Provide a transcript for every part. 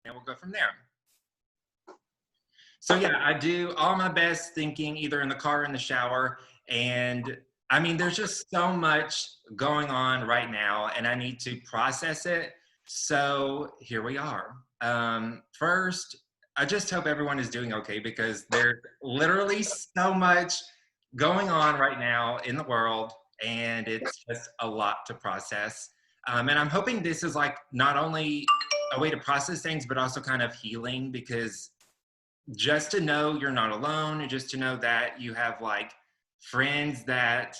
and we'll go from there. So yeah, I do all my best thinking either in the car or in the shower. And I mean, there's just so much going on right now and I need to process it. So here we are. First, I just hope everyone is doing okay because there's literally so much going on right now in the world and it's just a lot to process. And I'm hoping this is like not only a way to process things, but also kind of healing because just to know you're not alone and just to know that you have like friends that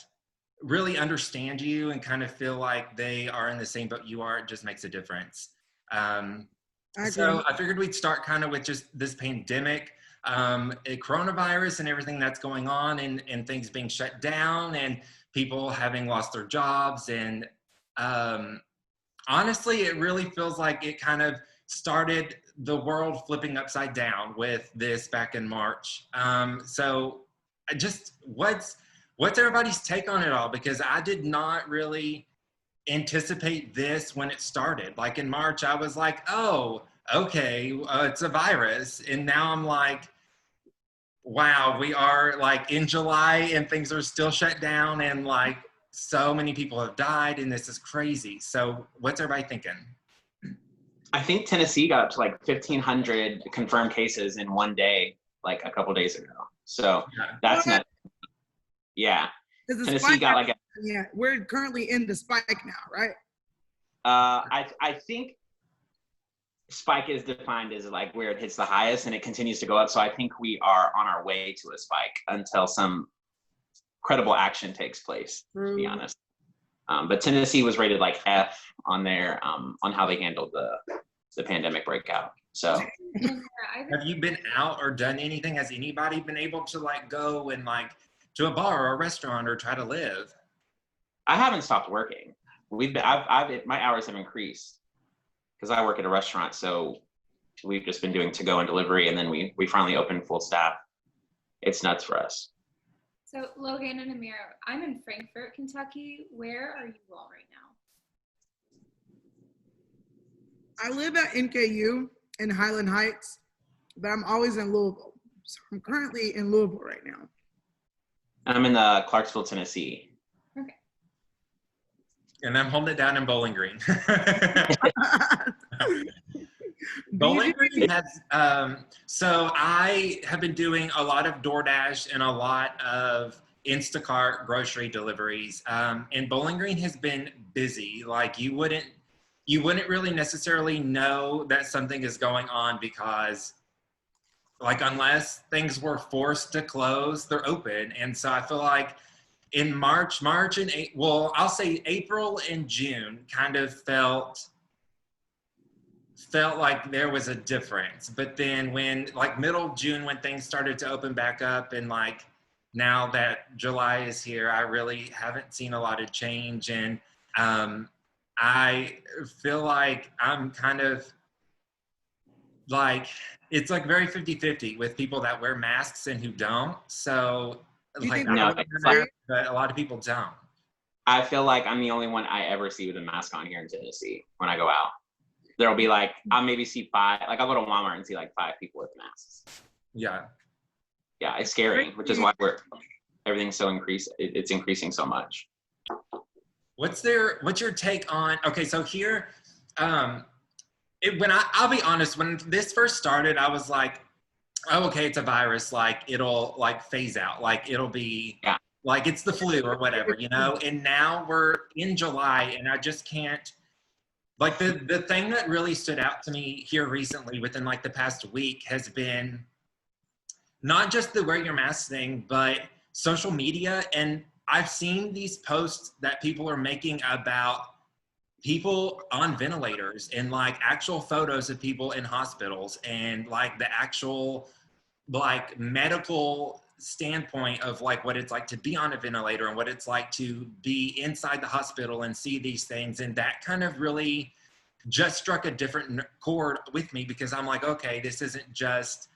really understand you and kind of feel like they are in the same boat you are, it just makes a difference. So I figured we'd start kind of with just this pandemic, a coronavirus and everything that's going on and things being shut down and people having lost their jobs. And honestly, it really feels like it kind of started the world flipping upside down with this back in March. So I just, what's everybody's take on it all? Because I did not really anticipate this when it started. Like in March, I was like, oh, okay, it's a virus. And now I'm like, wow, we are like in July and things are still shut down and like so many people have died and this is crazy. So what's everybody thinking? I think Tennessee got up to like 1,500 confirmed cases in one day, like a couple days ago. So that's not, yeah. Tennessee got like yeah, we're currently in the spike now, right? I think spike is defined as like where it hits the highest and it continues to go up. So I think we are on our way to a spike until some credible action takes place, to be honest. But Tennessee was rated like F on their on how they handled the pandemic breakout. So have you been out or done anything? Has anybody been able to like go and like to a bar or a restaurant or try to live? I haven't stopped working. My hours have increased because I work at a restaurant. So we've just been doing to-go and delivery, and then we finally opened full staff. It's nuts for us. So Logan and Amira, I'm in Frankfort, Kentucky. Where are you all right now? I live at NKU in Highland Heights, but I'm always in Louisville. So I'm currently in Louisville right now. I'm in Clarksville, Tennessee. Okay. And I'm holding it down in Bowling Green. Bowling Green has, so I have been doing a lot of DoorDash and a lot of Instacart grocery deliveries. And Bowling Green has been busy. Like you wouldn't really necessarily know that something is going on because like unless things were forced to close, they're open. And so I feel like in March and I'll say April and June kind of felt like there was a difference. But then when like middle of June, when things started to open back up and like now that July is here, I really haven't seen a lot of change. And I feel like I'm kind of like, it's like very 50-50 with people that wear masks and who don't. So like, but a lot of people don't. I feel like I'm the only one I ever see with a mask on here in Tennessee when I go out. There'll be like, I'll maybe see 5, like I'll go to Walmart and see like 5 people with masks. Yeah. Yeah, it's scary, which is why everything's so it's increasing so much. What's your take on, okay, so here, I'll be honest, when this first started, I was like, oh, okay, it's a virus, like it'll like phase out, like it'll be, like it's the flu or whatever, you know? And now we're in July and I just can't, like the thing that really stood out to me here recently within like the past week has been not just the wear your mask thing, but social media. And I've seen these posts that people are making about people on ventilators and like actual photos of people in hospitals and like the actual like medical standpoint of like what it's like to be on a ventilator and what it's like to be inside the hospital and see these things. And that kind of really just struck a different chord with me because I'm like, okay, this isn't just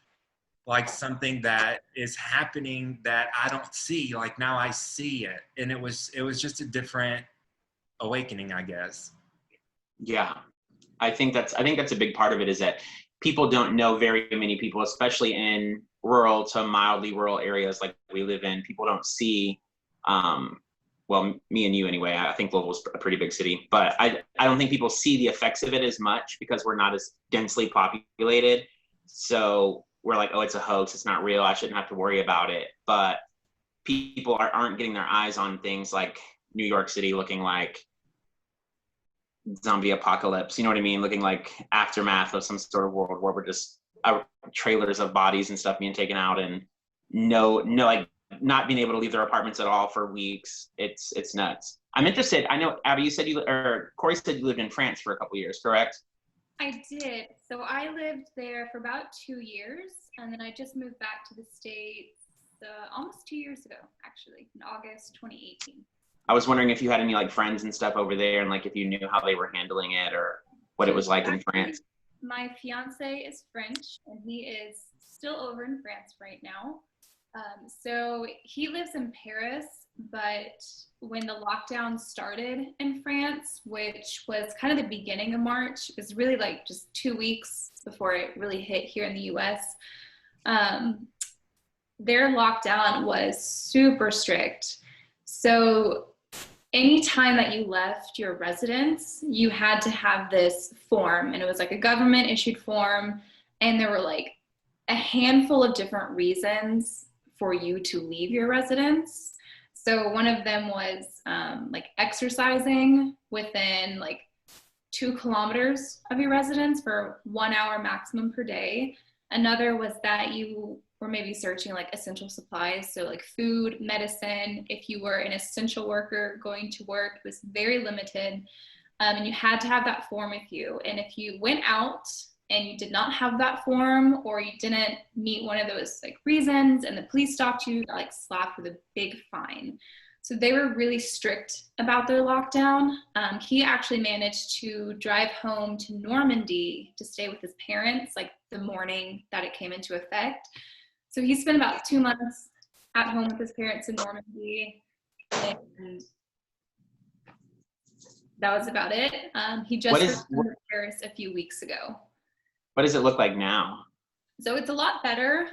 like something that is happening that I don't see, like now I see it. And it was just a different awakening, I guess. Yeah, I think that's a big part of it is that people don't know very many people, especially in rural to mildly rural areas like we live in. People don't see, well, me and you anyway. I think Louisville's a pretty big city, but I don't think people see the effects of it as much because we're not as densely populated. So we're like, oh, it's a hoax. It's not real. I shouldn't have to worry about it. But people aren't getting their eyes on things like New York City looking like zombie apocalypse, you know what I mean? Looking like aftermath of some sort of world where we're just trailers of bodies and stuff being taken out, and no, like not being able to leave their apartments at all for weeks. It's nuts. I'm interested. I know, Abby, you said Cory said you lived in France for a couple years, correct? I did. So I lived there for about 2 years, and then I just moved back to the States almost 2 years ago, actually, in August 2018. I was wondering if you had any like friends and stuff over there, and like if you knew how they were handling it or what it was like in France. My fiance is French, and he is still over in France right now. So he lives in Paris, but when the lockdown started in France, which was kind of the beginning of March, it was really like just 2 weeks before it really hit here in the US. Their lockdown was super strict. So anytime that you left your residence, you had to have this form, and it was like a government issued form, and there were like a handful of different reasons for you to leave your residence. So one of them was like exercising within like 2 kilometers of your residence for 1 hour maximum per day. Another was that you were maybe searching like essential supplies, so like food, medicine. If you were an essential worker going to work, it was very limited, and you had to have that form with you. And if you went out and you did not have that form, or you didn't meet one of those like reasons and the police stopped you, you got like slapped with a big fine. So they were really strict about their lockdown. He actually managed to drive home to Normandy to stay with his parents like the morning that it came into effect. So he spent about 2 months at home with his parents in Normandy, and that was about it. He just returned to Paris a few weeks ago. What does it look like now? So it's a lot better.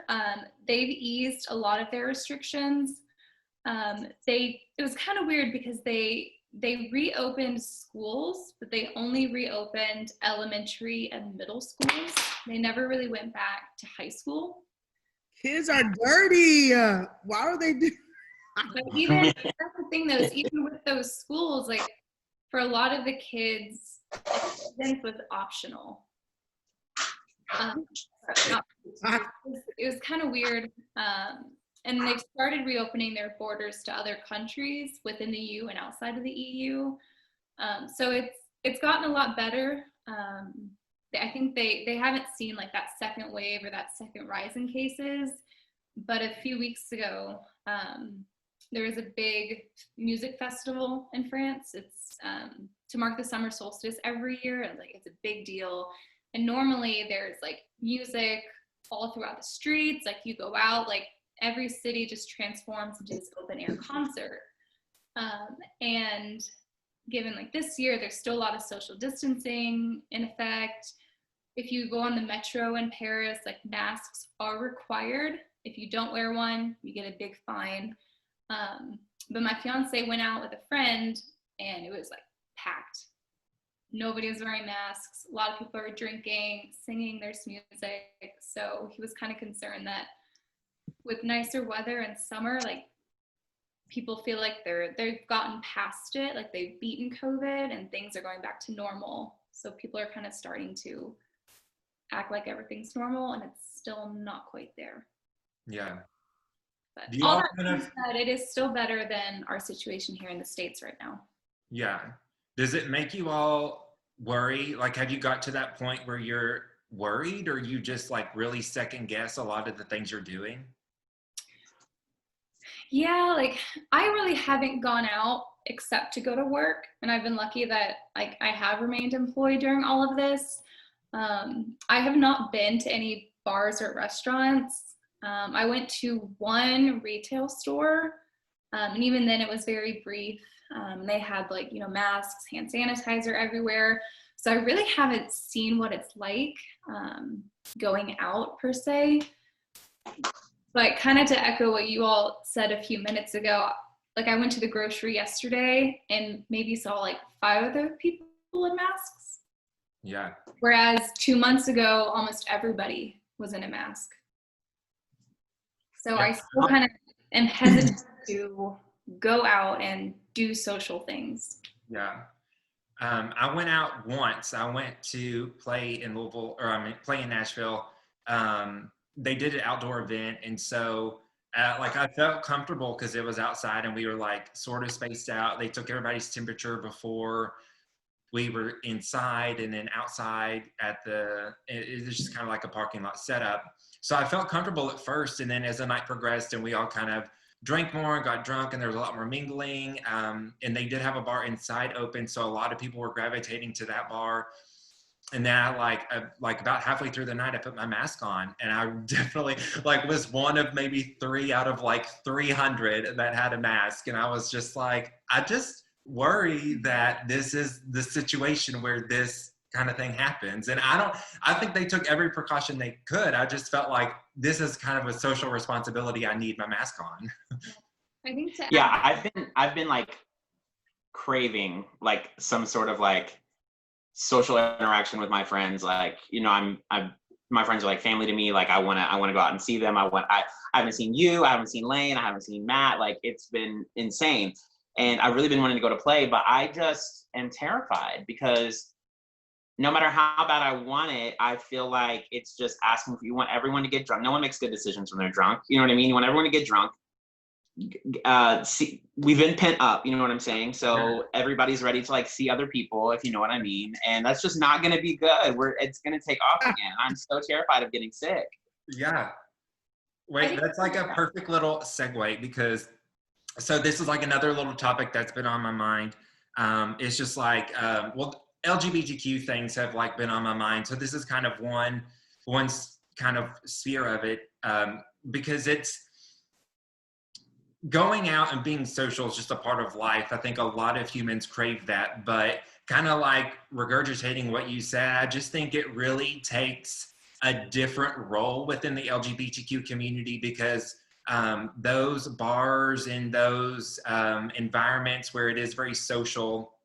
They've eased a lot of their restrictions. It was kind of weird because they reopened schools, but they only reopened elementary and middle schools. They never really went back to high school. Kids are dirty. Why are they doing? But even that's the thing, though, is even with those schools, like for a lot of the kids, attendance was optional. It was kind of weird. And they've started reopening their borders to other countries within the EU and outside of the EU. So it's gotten a lot better. I think they haven't seen like that second wave or that second rise in cases. But a few weeks ago, there was a big music festival in France. It's to mark the summer solstice every year. And like it's a big deal. And normally there's like music all throughout the streets. Like you go out, like every city just transforms into this open air concert. And given like this year, there's still a lot of social distancing in effect. If you go on the metro in Paris, like masks are required. If you don't wear one, you get a big fine. But my fiance went out with a friend and it was like packed. Nobody was wearing masks. A lot of people are drinking, singing their music. So he was kind of concerned that with nicer weather and summer, like people feel like they've gotten past it, like they've beaten COVID and things are going back to normal. So people are kind of starting to act like everything's normal, and it's still not quite there. Yeah. But all that being said, it is still better than our situation here in the States right now. Yeah. Does it make you all worry? Like, have you got to that point where you're worried, or you just like really second guess a lot of the things you're doing? Yeah, like I really haven't gone out except to go to work, and I've been lucky that like I have remained employed during all of this. I have not been to any bars or restaurants. I went to one retail store, and even then it was very brief. They had like, you know, masks, hand sanitizer everywhere. So I really haven't seen what it's like. going out per se. But kind of to echo what you all said a few minutes ago, like I went to the grocery yesterday and maybe saw like 5 other people in masks. Yeah. Whereas 2 months ago, almost everybody was in a mask. So I still kind of am hesitant to go out and do social things. Yeah. I went out once. I went to play in Louisville, or I mean, play in Nashville. They did an outdoor event, and so like I felt comfortable because it was outside, and we were like sort of spaced out. They took everybody's temperature before we were inside, and then outside at it was just kind of like a parking lot setup. So I felt comfortable at first, and then as the night progressed, and we all kind of drank more and got drunk, and there was a lot more mingling. And they did have a bar inside open, so a lot of people were gravitating to that bar. And then I like about halfway through the night, I put my mask on, and I definitely like was one of maybe 3 out of like 300 that had a mask. And I was just like, I just worry that this is the situation where this kind of thing happens. And I think they took every precaution they could. I just felt like this is kind of a social responsibility. I need my mask on. I think to Yeah, I've been like craving like some sort of like social interaction with my friends. Like, you know, I'm my friends are like family to me. Like I wanna go out and see them. I haven't seen you, I haven't seen Lane, I haven't seen Matt. Like it's been insane. And I've really been wanting to go to play, but I just am terrified because no matter how bad I want it, I feel like it's just asking for, you want everyone to get drunk. No one makes good decisions when they're drunk. You know what I mean? You want everyone to get drunk. We've been pent up, you know what I'm saying? So everybody's ready to like see other people, if you know what I mean. And that's just not going to be good. It's going to take off again. I'm so terrified of getting sick. Yeah. Wait, that's like a perfect little segue, because so this is like another little topic that's been on my mind. It's just like, well, LGBTQ things have like been on my mind. So this is kind of one kind of sphere of it, because it's going out and being social is just a part of life. I think a lot of humans crave that, but kind of like regurgitating what you said, I just think it really takes a different role within the LGBTQ community, because those bars and those environments where it is very social,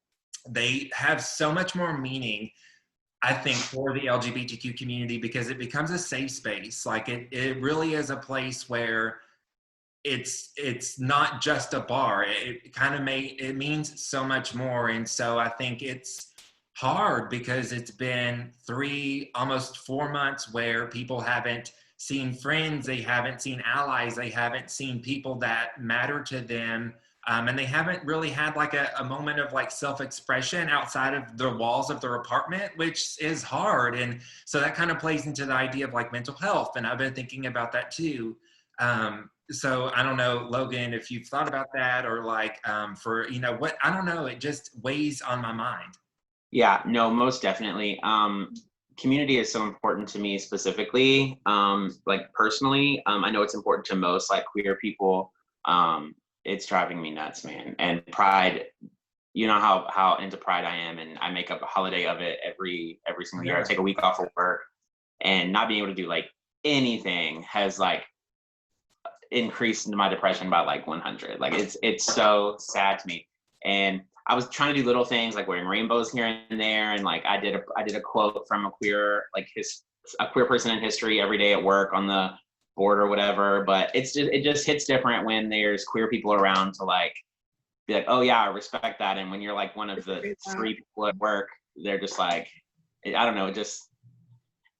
they have so much more meaning, I think, for the LGBTQ community, because it becomes a safe space. Like it really is a place where it's not just a bar. It kind of it means so much more. And so I think it's hard because it's been almost 4 months where people haven't seen friends, they haven't seen allies, they haven't seen people that matter to them. And they haven't really had like a moment of like self-expression outside of the walls of their apartment, which is hard. And so that kind of plays into the idea of like mental health. And I've been thinking about that too. So I don't know, Logan, if you've thought about that, or like for, you know, what, I don't know, it just weighs on my mind. Yeah, no, most definitely. Community is so important to me specifically, like personally. I know it's important to most like queer people. It's driving me nuts, man. And Pride, you know how into Pride I am, and I make up a holiday of it every single year. I take a week off of work, and not being able to do like anything has like increased my depression by like 100. Like it's so sad to me. And I was trying to do little things like wearing rainbows here and there, and like I did a quote from a queer person in history every day at work on the board or whatever. But it just hits different when there's queer people around to like be like, oh yeah, I respect that. And when you're like one of the 3 people at work, they're just like, I don't know, it just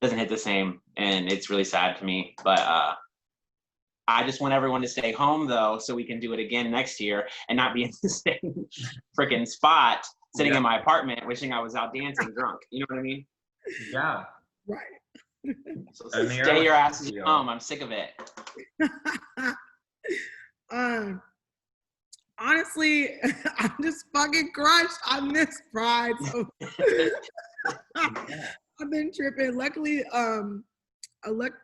doesn't hit the same, and it's really sad to me. But I just want everyone to stay home though, so we can do it again next year and not be in the same freaking spot, sitting in my apartment, wishing I was out dancing drunk. You know what I mean? Yeah. Right. So stay your asses home. I'm sick of it. Honestly, I'm just fucking crushed. I miss Pride. So I've been tripping. Luckily,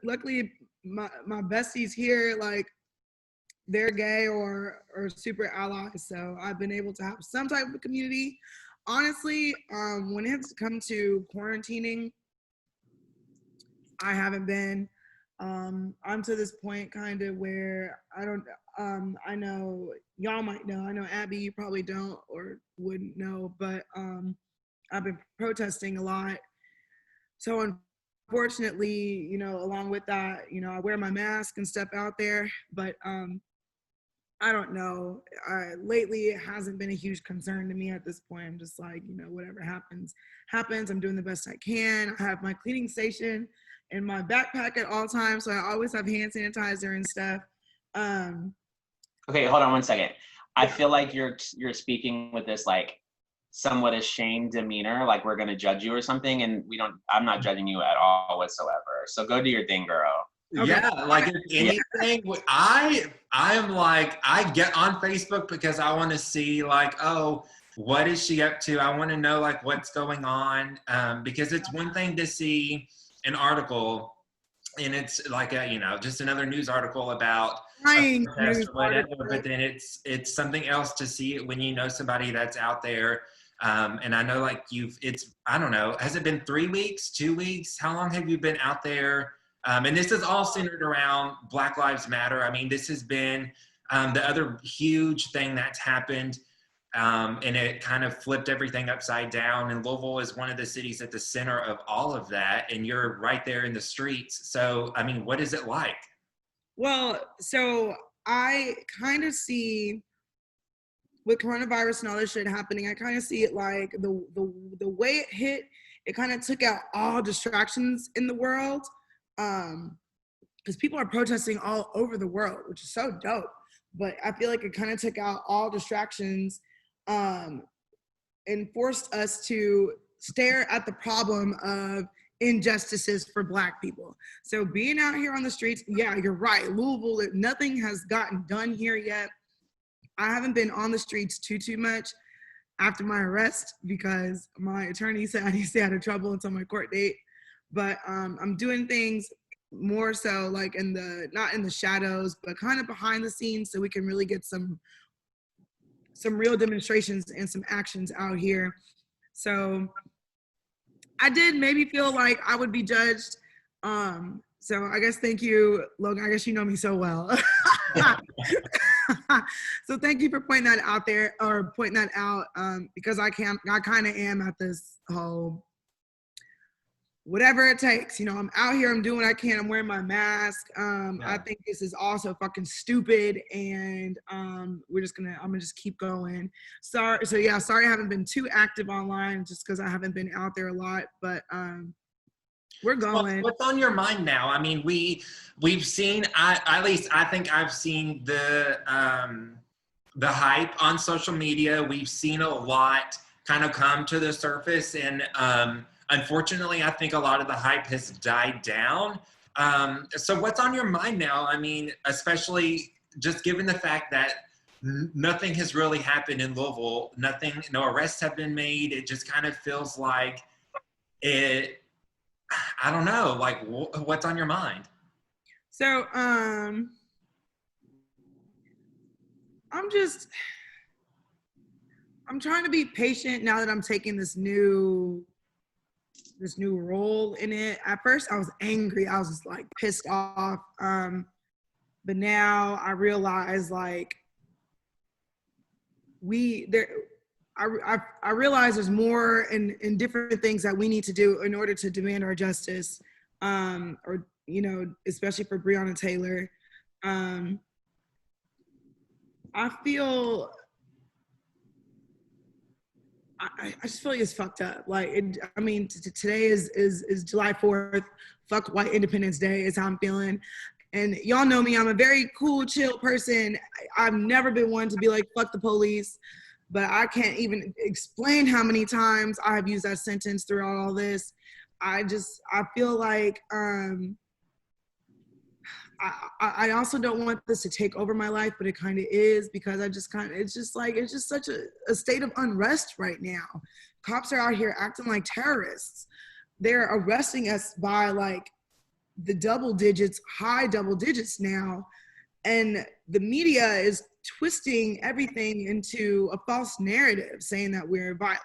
luckily my besties here, like they're gay or super allies, so I've been able to have some type of community. Honestly, when it's come to quarantining, I haven't been. I'm to this point kind of where I don't, I know y'all might know, I know Abby, you probably don't or wouldn't know, but I've been protesting a lot. So unfortunately, you know, along with that, you know, I wear my mask and step out there, but I don't know. Lately, it hasn't been a huge concern to me at this point. I'm just like, you know, whatever happens, happens. I'm doing the best I can. I have my cleaning station in my backpack at all times, so I always have hand sanitizer and stuff. Okay, hold on 1 second. I feel like you're speaking with this like somewhat ashamed demeanor, like we're gonna judge you or something, and we don't. I'm not judging you at all whatsoever. So go do your thing, girl. Okay. Yeah, like if anything, I am like, I get on Facebook because I want to see like, oh, what is she up to? I want to know like what's going on, because it's one thing to see an article and it's like a, you know, just another news article about a protest or whatever, but then it's something else to see it when you know somebody that's out there. And I know like I don't know, has it been 3 weeks, 2 weeks? How long have you been out there? And this is all centered around Black Lives Matter. I mean, this has been the other huge thing that's happened, and it kind of flipped everything upside down. And Louisville is one of the cities at the center of all of that, and you're right there in the streets. So, I mean, what is it like? Well, so I kind of see with coronavirus and all this shit happening, I kind of see it like the way it hit, it kind of took out all distractions in the world. Because people are protesting all over the world, which is so dope. But I feel like it kind of took out all distractions and forced us to stare at the problem of injustices for Black people. So being out here on the streets, yeah, you're right. Louisville, nothing has gotten done here yet. I haven't been on the streets too much after my arrest because my attorney said I need to stay out of trouble until my court date. But I'm doing things more so like not in the shadows, but kind of behind the scenes so we can really get some real demonstrations and some actions out here. So I did maybe feel like I would be judged. So I guess thank you, Logan. I guess you know me so well. So thank you for pointing that out there or pointing that out because I kind of am at this whole whatever it takes, you know, I'm out here, I'm doing what I can, I'm wearing my mask. I think this is also fucking stupid and I'm gonna just keep going. Sorry I haven't been too active online just because I haven't been out there a lot, but we're going. What's on your mind now? I mean, we've seen, at least I think I've seen the hype on social media. We've seen a lot kind of come to the surface and unfortunately, I think a lot of the hype has died down. So what's on your mind now? I mean, especially just given the fact that nothing has really happened in Louisville, no arrests have been made. It just kind of feels like I don't know, like what's on your mind? So, I'm trying to be patient now that I'm taking this new role in it. At first I was angry. I was just like pissed off. But now I realize like I realize there's more and different things that we need to do in order to demand our justice. Or, you know, especially for Breonna Taylor. I feel I just feel like it's fucked up. Like, today is July 4th. Fuck White Independence Day is how I'm feeling. And y'all know me, I'm a very cool, chill person. I've never been one to be like, fuck the police. But I can't even explain how many times I have used that sentence throughout all this. I feel like, I also don't want this to take over my life, but it kind of is because it's just such a state of unrest right now. Cops are out here acting like terrorists. They're arresting us by like the high double digits now. And the media is twisting everything into a false narrative saying that we're violent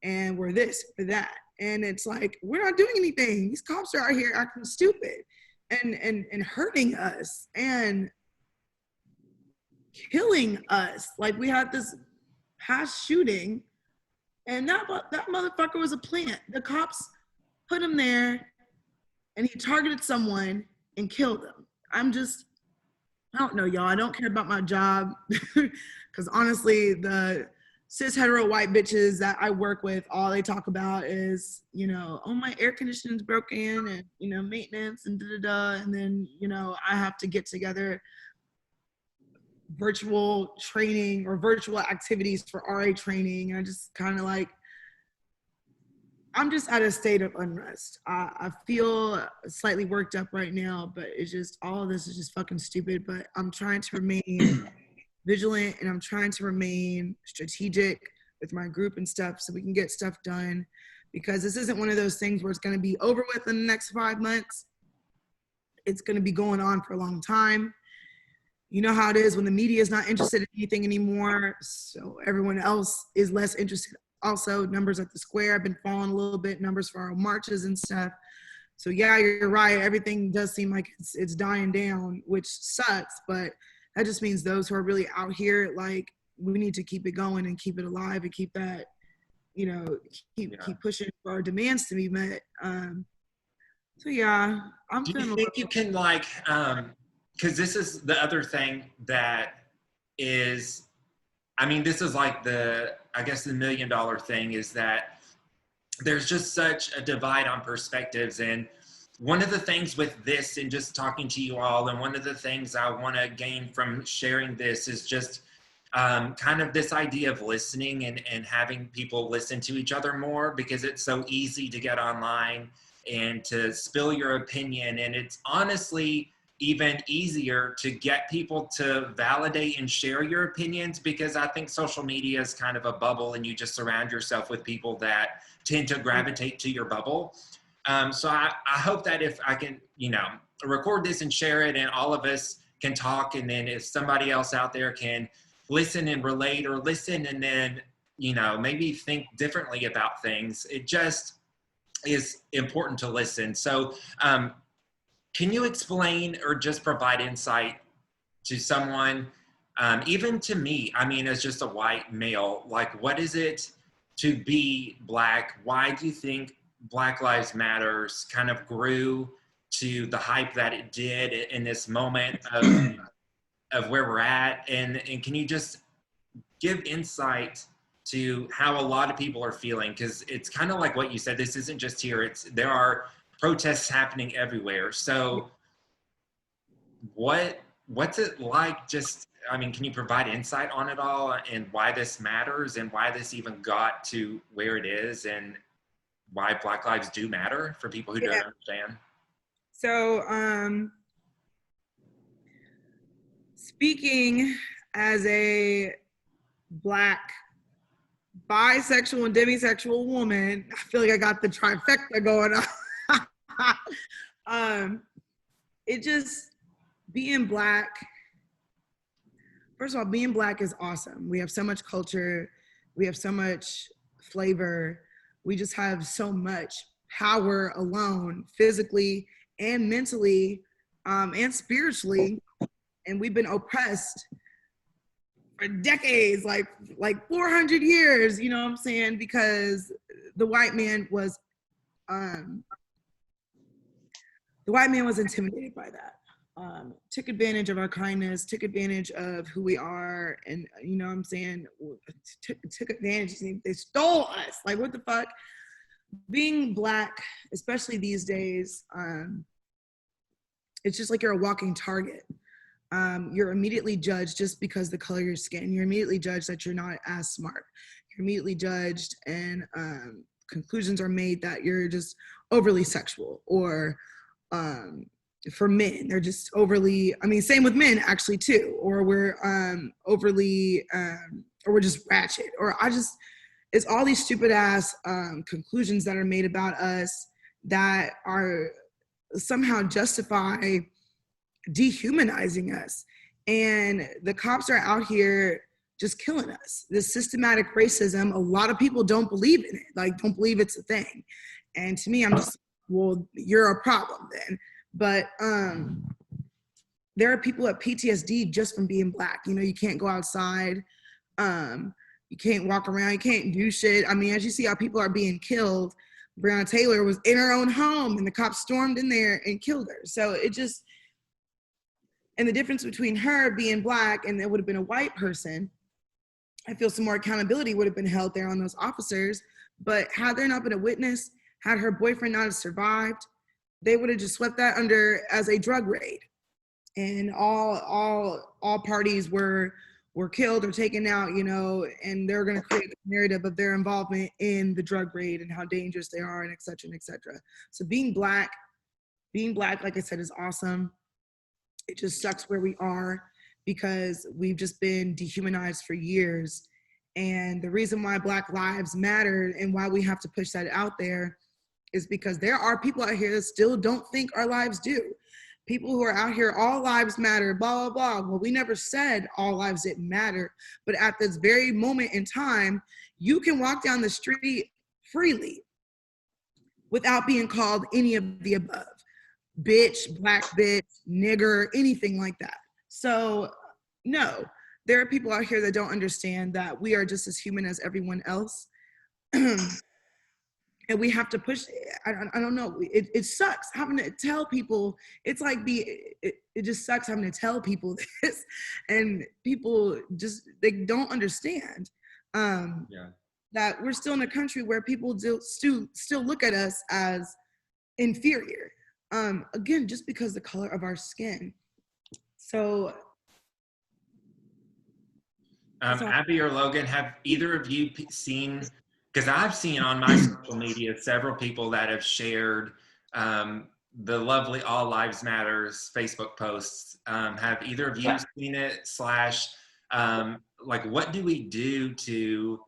and we're this or that. And it's like, we're not doing anything. These cops are out here acting stupid and hurting us and killing us. Like, we had this past shooting, and that motherfucker was a plant. The cops put him there, and he targeted someone and killed them. I don't know, y'all. I don't care about my job because honestly, the cis hetero white bitches that I work with, all they talk about is, oh, my air conditioning's broken and, maintenance and da-da-da. And then, I have to get together virtual training or virtual activities for RA training. And I just kind of like, I'm just at a state of unrest. I feel slightly worked up right now, but it's just, all of this is just fucking stupid. But I'm trying to remain vigilant, and I'm trying to remain strategic with my group and stuff so we can get stuff done, because this isn't one of those things where it's going to be over with in the next 5 months. It's going to be going on for a long time. You know how it is when the media is not interested in anything anymore, so everyone else is less interested. Also, numbers at the square have been falling a little bit, numbers for our marches and stuff. So yeah, you're right. Everything does seem like it's dying down, which sucks, but that just means those who are really out here, like, we need to keep it going and keep it alive and keep that, keep pushing for our demands to be met. So yeah, I'm feeling. Do you think you can, like, because this is the other thing that is, I mean, this is like the $1 million thing, is that there's just such a divide on perspectives. And one of the things with this and just talking to you all, and one of the things I want to gain from sharing this is just kind of this idea of listening and having people listen to each other more, because it's so easy to get online and to spill your opinion. And it's honestly even easier to get people to validate and share your opinions, because I think social media is kind of a bubble, and you just surround yourself with people that tend to gravitate to your bubble. So I hope that if I can, record this and share it, and all of us can talk, and then if somebody else out there can listen and relate, or listen and then, maybe think differently about things, it just is important to listen. So can you explain or just provide insight to someone, even to me, I mean, as just a white male, like, what is it to be Black? Why do you think Black Lives Matters kind of grew to the hype that it did in this moment of where we're at? And can you just give insight to how a lot of people are feeling? Because it's kind of like what you said, this isn't just here, there are protests happening everywhere. So what's it like? Just, I mean, can you provide insight on it all, and why this matters, and why this even got to where it is, and why Black lives do matter for people who don't understand? So speaking as a Black bisexual and demisexual woman, I feel like I got the trifecta going on. It just, being Black, first of all, being Black is awesome. We have so much culture, we have so much flavor, we just have so much power alone, physically and mentally, and spiritually, and we've been oppressed for decades, like 400 years, you know what I'm saying? Because the white man was intimidated by that. Took advantage of our kindness, took advantage of who we are, and you know what I'm saying, took advantage. They stole us. Like, what the fuck? Being Black, especially these days, it's just like you're a walking target. You're immediately judged just because the color of your skin. You're immediately judged that you're not as smart. You're immediately judged, and conclusions are made that you're just overly sexual, or for men, they're just overly, I mean, same with men actually too, or we're overly, or we're just ratchet, or it's all these stupid ass conclusions that are made about us that are somehow justify dehumanizing us. And the cops are out here just killing us. This systematic racism, a lot of people don't believe in it, like don't believe it's a thing. And to me, I'm just, well, you're a problem then. But there are people with PTSD just from being Black. You know, you can't go outside. You can't walk around. You can't do shit. I mean, as you see how people are being killed, Breonna Taylor was in her own home and the cops stormed in there and killed her. So it just, and the difference between her being Black and there would have been a white person, I feel some more accountability would have been held there on those officers. But had there not been a witness, had her boyfriend not have survived, they would have just swept that under as a drug raid. And all parties were killed or taken out, you know, and they're going to create a narrative of their involvement in the drug raid and how dangerous they are and et cetera and et cetera. So being black, like I said, is awesome. It just sucks where we are because we've just been dehumanized for years. And the reason why Black lives matter and why we have to push that out there is because there are people out here that still don't think our lives do. People who are out here, all lives matter, blah, blah, blah. Well, we never said all lives didn't matter. But at this very moment in time, you can walk down the street freely without being called any of the above. Bitch, Black bitch, nigger, anything like that. So no, there are people out here that don't understand that we are just as human as everyone else. And we have to push, I don't know, it sucks having to tell people, it's like it just sucks having to tell people this, and people just, they don't understand that we're still in a country where people still look at us as inferior, again, just because the color of our skin. So. Abby or Logan, have either of you seen, because I've seen on my social media several people that have shared the lovely All Lives Matters Facebook posts. Have either of you seen it? Like, what do we do to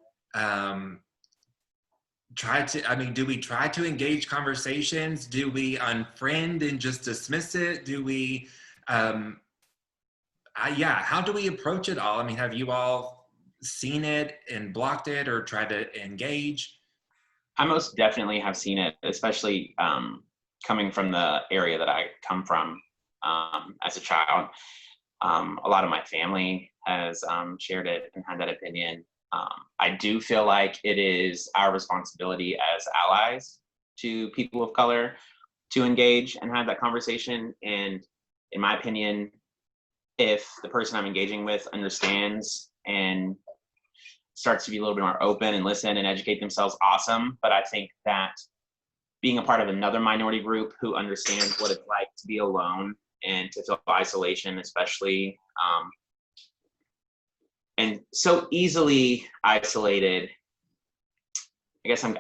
do we try to engage conversations? Do we unfriend and just dismiss it? Do we, how do we approach it all? I mean, have you all seen it and blocked it or tried to engage? I most definitely have seen it, especially coming from the area that I come from as a child. A lot of my family has shared it and had that opinion. I do feel like it is our responsibility as allies to people of color to engage and have that conversation. And in my opinion, if the person I'm engaging with understands and starts to be a little bit more open and listen and educate themselves, awesome. But I think that being a part of another minority group who understands what it's like to be alone and to feel isolation, especially, and so easily isolated, I guess what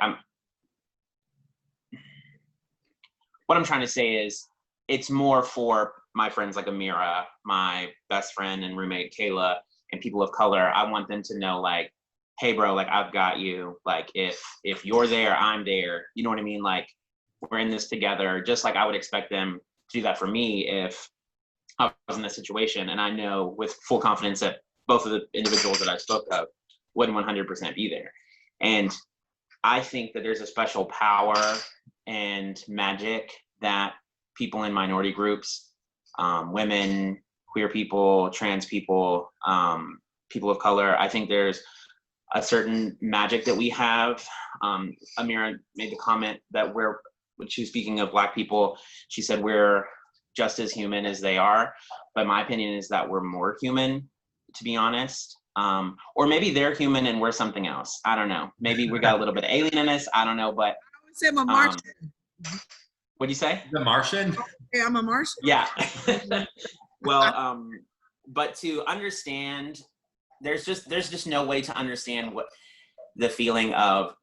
I'm trying to say is it's more for my friends like Amira, my best friend and roommate Kayla, and people of color. I want them to know, like, hey bro, like, I've got you. Like, if you're there, I'm there. You know what I mean? Like, we're in this together, just like I would expect them to do that for me if I was in this situation. And I know with full confidence that both of the individuals that I spoke of would 100% be there. And I think that there's a special power and magic that people in minority groups, women, queer people, trans people, people of color, I think there's a certain magic that we have. Amira made the comment that when she was speaking of Black people, she said we're just as human as they are. But my opinion is that we're more human, to be honest. Or maybe they're human and we're something else. I don't know. Maybe we got a little bit of alien in us. I don't know, but. I would say I'm a Martian. What'd you say? The Martian? Yeah, I'm a Martian. Yeah. Well, but to understand, there's just no way to understand what the feeling of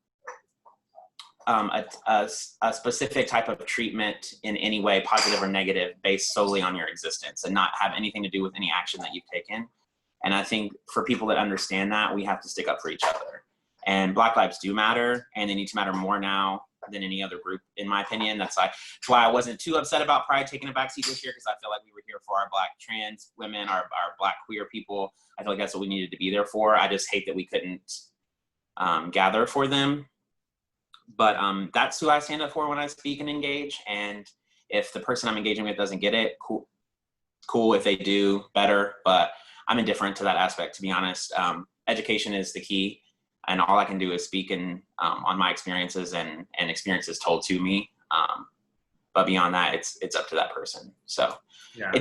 a specific type of treatment in any way, positive or negative, based solely on your existence and not have anything to do with any action that you've taken. And I think for people that understand that, we have to stick up for each other. And Black lives do matter, and they need to matter more now than any other group, in my opinion. That's why I wasn't too upset about Pride taking a backseat this year, because I feel like we were here here for our Black trans women, our Black queer people. I feel like that's what we needed to be there for. I just hate that we couldn't gather for them. But that's who I stand up for when I speak and engage. And if the person I'm engaging with doesn't get it, cool. If they do, better. But I'm indifferent to that aspect, to be honest. Education is the key. And all I can do is speak on my experiences and experiences told to me. But beyond that, it's up to that person. So Yeah.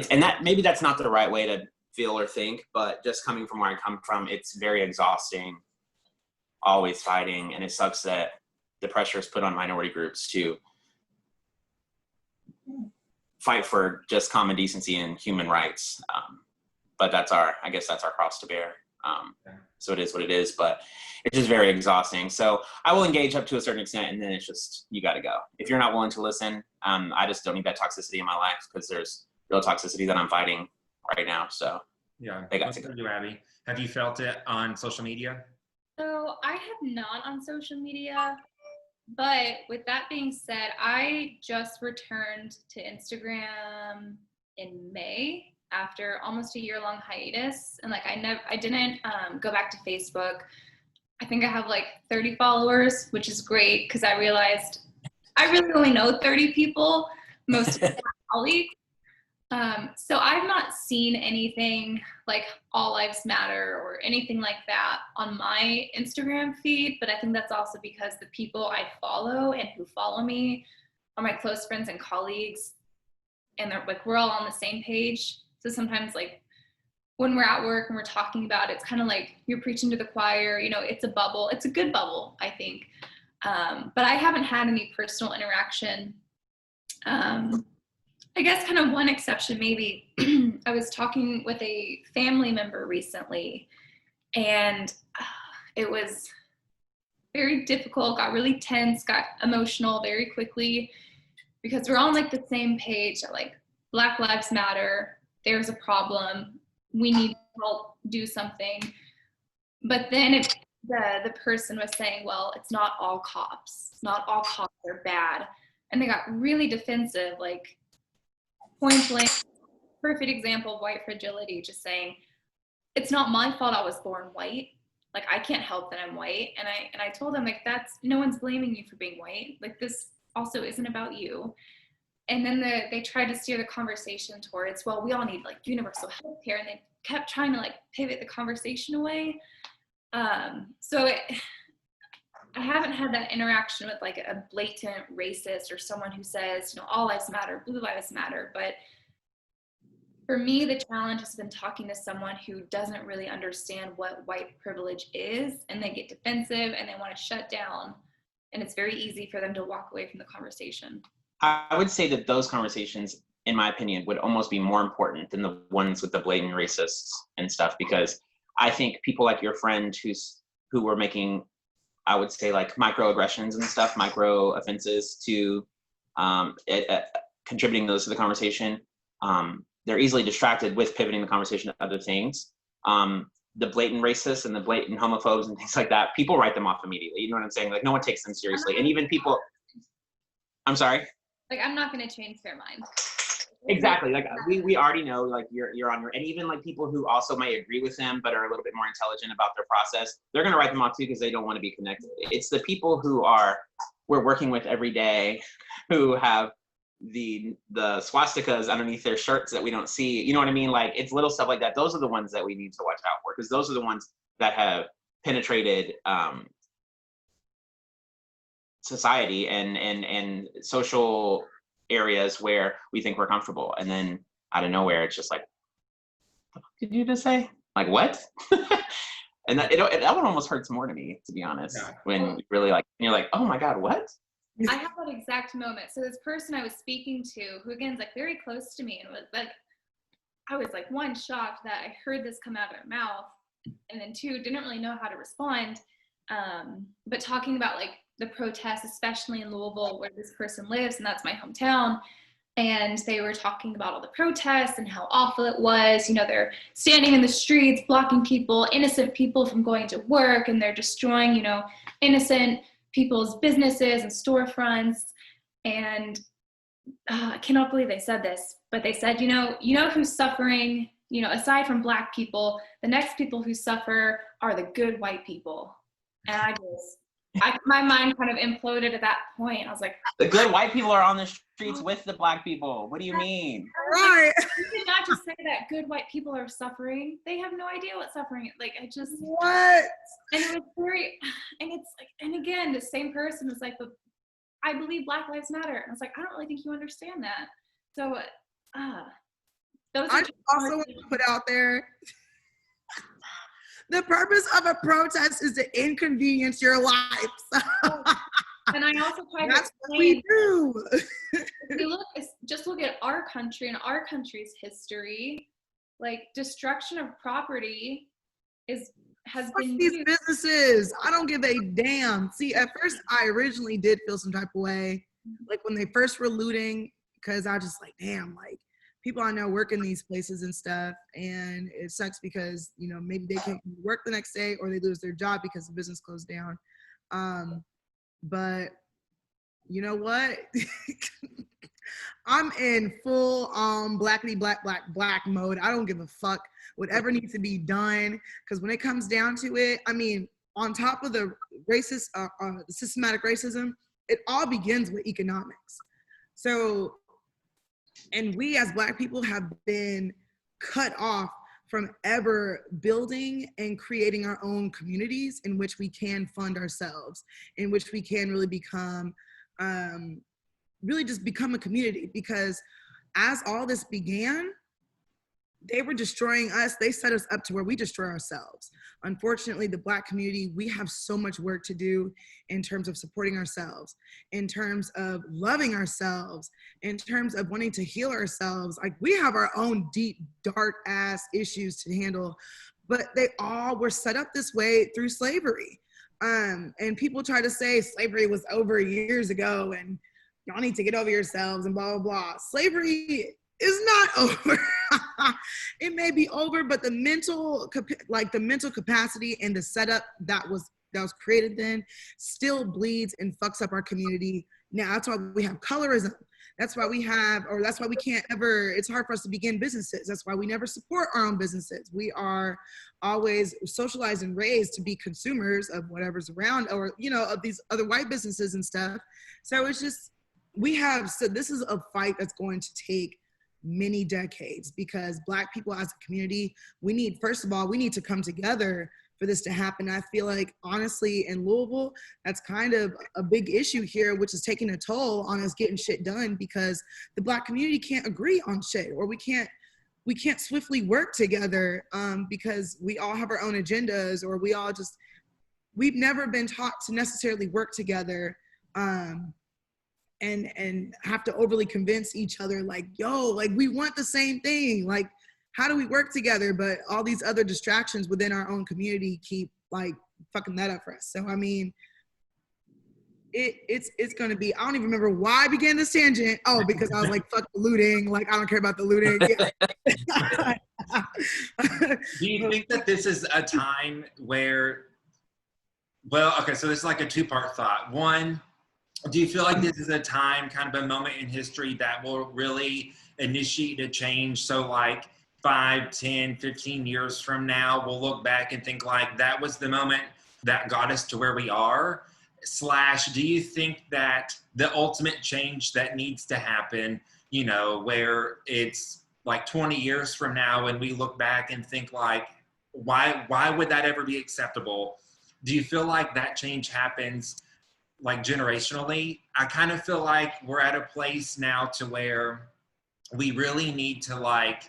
Maybe that's not the right way to feel or think, but just coming from where I come from, it's very exhausting, always fighting. And it sucks that the pressure is put on minority groups to fight for just common decency and human rights. But I guess that's our cross to bear. So it is what it is, but it's just very exhausting. So I will engage up to a certain extent, and then it's just, you got to go. If you're not willing to listen, I just don't need that toxicity in my life, because there's real toxicity that I'm fighting right now. So yeah, they got to go. You, Abby, have you felt it on social media? So I have not on social media, but with that being said, I just returned to Instagram in May after almost a year-long hiatus, and like I didn't go back to Facebook. I think I have like 30 followers, which is great, because I realized I really only know 30 people, most of my colleagues. So I've not seen anything like All Lives Matter or anything like that on my Instagram feed, but I think that's also because the people I follow and who follow me are my close friends and colleagues, and they're like, we're all on the same page. So sometimes like when we're at work and we're talking about it, it's kind of like you're preaching to the choir, you know, it's a bubble. It's a good bubble, I think. But I haven't had any personal interaction. I guess kind of one exception maybe, I was talking with a family member recently, and it was very difficult, got really tense, got emotional very quickly, because we're all on like the same page that like Black Lives Matter, there's a problem, we need to help do something. But then the person was saying, well, it's not all cops. Not all cops are bad. And they got really defensive, like point blank, perfect example of white fragility, just saying, it's not my fault I was born white. Like, I can't help that I'm white. And I told them, like, no one's blaming you for being white. Like, this also isn't about you. And then they tried to steer the conversation towards, well, we all need like universal health care. And they kept trying to like pivot the conversation away. So I haven't had that interaction with like a blatant racist or someone who says, you know, all lives matter, blue lives matter. But for me, the challenge has been talking to someone who doesn't really understand what white privilege is, and they get defensive and they want to shut down. And it's very easy for them to walk away from the conversation. I would say that those conversations, in my opinion, would almost be more important than the ones with the blatant racists and stuff, because I think people like your friend who were making, I would say, like microaggressions and stuff, micro offenses to contributing those to the conversation, they're easily distracted with pivoting the conversation to other things. The blatant racists and the blatant homophobes and things like that, people write them off immediately. You know what I'm saying? Like, no one takes them seriously. And even people, I'm sorry? Like, I'm not going to change their mind. Exactly. Like we already know, like you're on your, and even like people who also may agree with them but are a little bit more intelligent about their process, they're going to write them off too, because they don't want to be connected. It's the people who we're working with every day, who have the swastikas underneath their shirts that we don't see. You know what I mean? Like, it's little stuff like that. Those are the ones that we need to watch out for, because those are the ones that have penetrated society and social areas where we think we're comfortable, and then out of nowhere it's just like, what did you just say? Like, what? And that one almost hurts more to me, to be honest. Yeah. When you really like, you're like, oh my god, what? I have that exact moment. So this person I was speaking to, who again is like very close to me, and was like, I was like, one, shocked that I heard this come out of my mouth, and then two, didn't really know how to respond. But talking about like the protests, especially in Louisville, where this person lives, and that's my hometown. And they were talking about all the protests and how awful it was. You know, they're standing in the streets, blocking people, innocent people from going to work, and they're destroying, you know, innocent people's businesses and storefronts. And I cannot believe they said this, but they said, you know who's suffering, aside from Black people, the next people who suffer are the good white people. And my mind kind of imploded at that point. I was like, The good white people are on the streets with the Black people. What do you mean? Right. you did not just say that good white people are suffering. They have no idea what suffering is. Like, What? and it was very, and it's like, and again, the same person was like, but I believe Black Lives Matter. And I was like, I don't really think you understand that. So, those I are also want to put out there, the purpose of a protest is to inconvenience your life. and I also try to That's what we explain, do. if you just look at our country and our country's history, like destruction of property has been These used. businesses, I don't give a damn. See, at first I originally did feel some type of way, like when they first were looting, because I just like, damn, like people I know work in these places and stuff, and it sucks because maybe they can't work the next day or they lose their job because the business closed down. But you know what? I'm in full blackity black mode. I don't give a fuck. Whatever needs to be done, because when it comes down to it, I mean, on top of the racist, the systematic racism, it all begins with economics. So, and we as Black people have been cut off from ever building and creating our own communities in which we can fund ourselves, in which we can really become really just become a community. Because as all this began, they were destroying us. They set us up to where we destroy ourselves. Unfortunately, the Black community, we have so much work to do in terms of supporting ourselves, in terms of loving ourselves, in terms of wanting to heal ourselves. Like, we have our own deep, dark ass issues to handle, but they all were set up this way through slavery. And people try to say slavery was over years ago and y'all need to get over yourselves and blah, blah, blah. Slavery is not over. It may be over, but the mental capacity and the setup that was created then still bleeds and fucks up our community. Now, that's why we have colorism. That's why that's why we can't ever, it's hard for us to begin businesses. That's why we never support our own businesses. We are always socialized and raised to be consumers of whatever's around, or, of these other white businesses and stuff. So it's just, so this is a fight that's going to take many decades, because Black people as a community, first of all, we need to come together for this to happen. I feel like, honestly, in Louisville, that's kind of a big issue here, which is taking a toll on us getting shit done, because the Black community can't agree on shit, or we can't swiftly work together, because we all have our own agendas, or we've never been taught to necessarily work together, and have to overly convince each other, like, yo, like, we want the same thing. Like, how do we work together? But all these other distractions within our own community keep, like, fucking that up for us. So, I mean, it's going to be, I don't even remember why I began this tangent. Oh, because I was like, fuck the looting. Like, I don't care about the looting. Do you think that this is a time where, well, okay, so this is like a two-part thought. One, do you feel like this is a time, kind of a moment in history that will really initiate a change? So like 5, 10, 15 years from now, we'll look back and think like that was the moment that got us to where we are? / do you think that the ultimate change that needs to happen, where it's like 20 years from now and we look back and think like, why would that ever be acceptable? Do you feel like that change happens like generationally? I kind of feel like we're at a place now to where we really need to like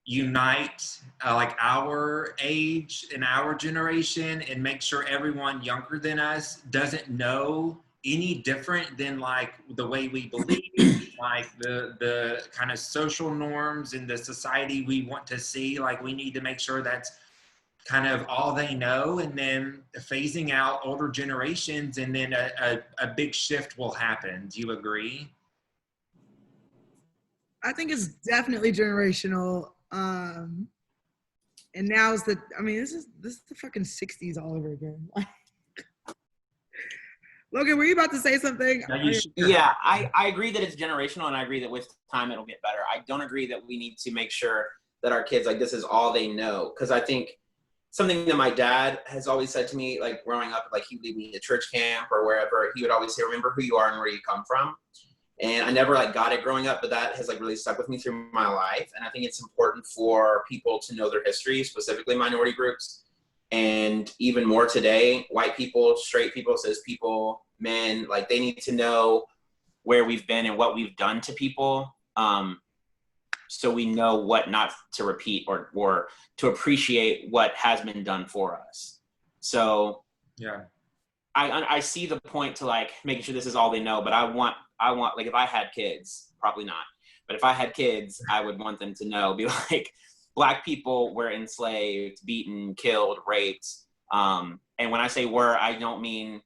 unite like our age and our generation, and make sure everyone younger than us doesn't know any different than like the way we believe, like the kind of social norms and the society we want to see. Like, we need to make sure that's kind of all they know, and then phasing out older generations, and then a big shift will happen. Do you agree? I think it's definitely generational. And now this is the fucking 60s all over again. Logan, were you about to say something? Now you should- Yeah, I agree that it's generational, and I agree that with time it'll get better. I don't agree that we need to make sure that our kids, like, this is all they know. Because I think something that my dad has always said to me, like, growing up, like, he'd leave me at church camp or wherever, he would always say, remember who you are and where you come from. And I never, like, got it growing up, but that has, like, really stuck with me through my life. And I think it's important for people to know their history, specifically minority groups. And even more today, white people, straight people, cis people, men, like, they need to know where we've been and what we've done to people, so we know what not to repeat or to appreciate what has been done for us. So yeah, I see the point to, like, making sure this is all they know, but I want, like, if I had kids, probably not, but if I had kids, I would want them to know, be like, Black people were enslaved, beaten, killed, raped. And when I say were, I don't mean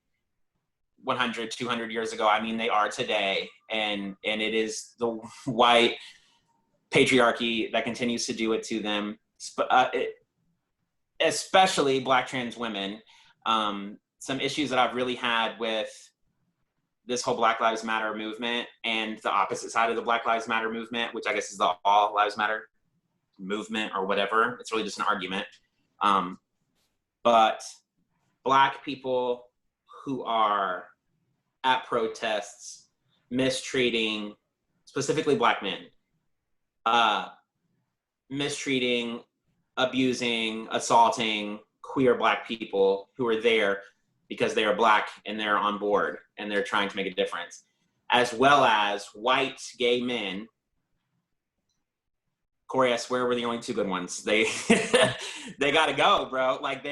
100, 200 years ago. I mean, they are today. And it is the white patriarchy that continues to do it to them, especially Black trans women. Some issues that I've really had with this whole Black Lives Matter movement and the opposite side of the Black Lives Matter movement, which I guess is the All Lives Matter movement or whatever. It's really just an argument. But Black people who are at protests mistreating, specifically Black men, mistreating, abusing, assaulting queer Black people who are there because they are Black and they're on board and they're trying to make a difference, as well as white gay men. Cory, I swear we're the only two good ones. They they gotta go, bro. Like,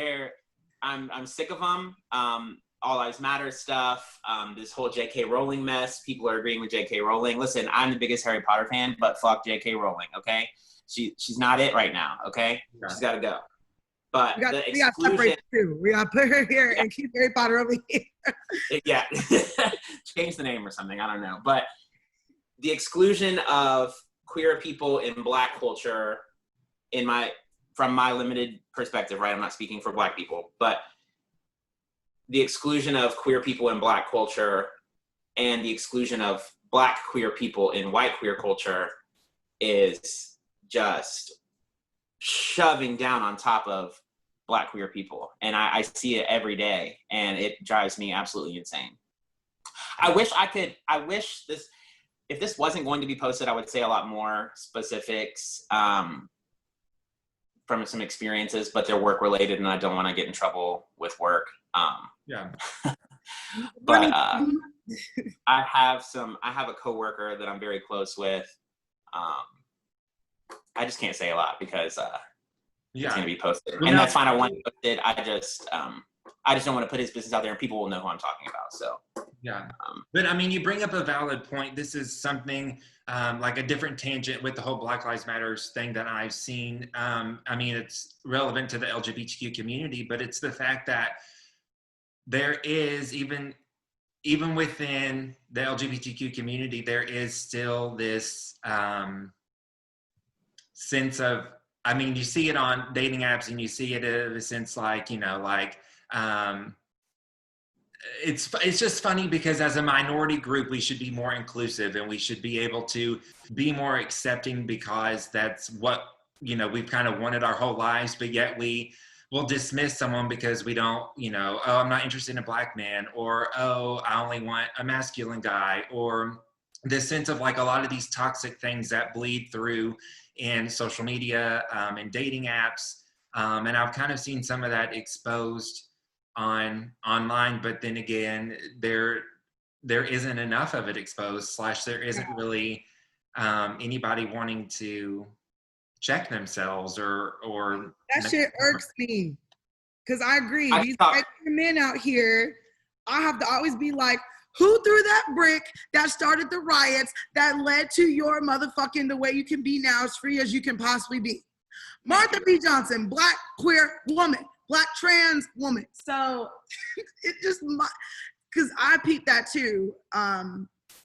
I'm sick of them. All Lives Matter stuff, this whole J.K. Rowling mess. People are agreeing with J.K. Rowling. Listen, I'm the biggest Harry Potter fan, but fuck J.K. Rowling, okay? She's not it right now, okay? Yeah. She's got to go. But We got the to exclusion, separate the two. We got to put her here and keep Harry Potter over here. yeah, change the name or something. I don't know. But the exclusion of queer people in Black culture, from my limited perspective, right? I'm not speaking for Black people, but the exclusion of queer people in Black culture and the exclusion of Black queer people in white queer culture is just shoving down on top of Black queer people. And I see it every day, and it drives me absolutely insane. I wish this, if this wasn't going to be posted, I would say a lot more specifics from some experiences, but they're work related and I don't want to get in trouble with work. yeah. But I have a coworker that I'm very close with. I just can't say a lot because it's going to be posted. And that's fine. I want to post it. I just don't want to put his business out there and people will know who I'm talking about. So yeah. But I mean, you bring up a valid point. This is something like a different tangent with the whole Black Lives Matters thing that I've seen. I mean, it's relevant to the LGBTQ community, but it's the fact that there is, even within the LGBTQ community, there is still this sense of, I mean, you see it on dating apps and you see it in a sense like, you know, like, it's just funny because as a minority group, we should be more inclusive and we should be able to be more accepting because that's what, you know, we've kind of wanted our whole lives, but yet we will dismiss someone because we don't, you know, oh, I'm not interested in a Black man, or, oh, I only want a masculine guy, or this sense of like a lot of these toxic things that bleed through in social media and dating apps. And I've kind of seen some of that exposed online, but then again, there isn't enough of it exposed, / there isn't really anybody wanting to check themselves or that shit irks me. Cause I agree. These men out here, I have to always be like, who threw that brick that started the riots that led to your motherfucking the way you can be now as free as you can possibly be? Martha B. Johnson, Black queer woman, Black trans woman. So it just, because I peeped that too,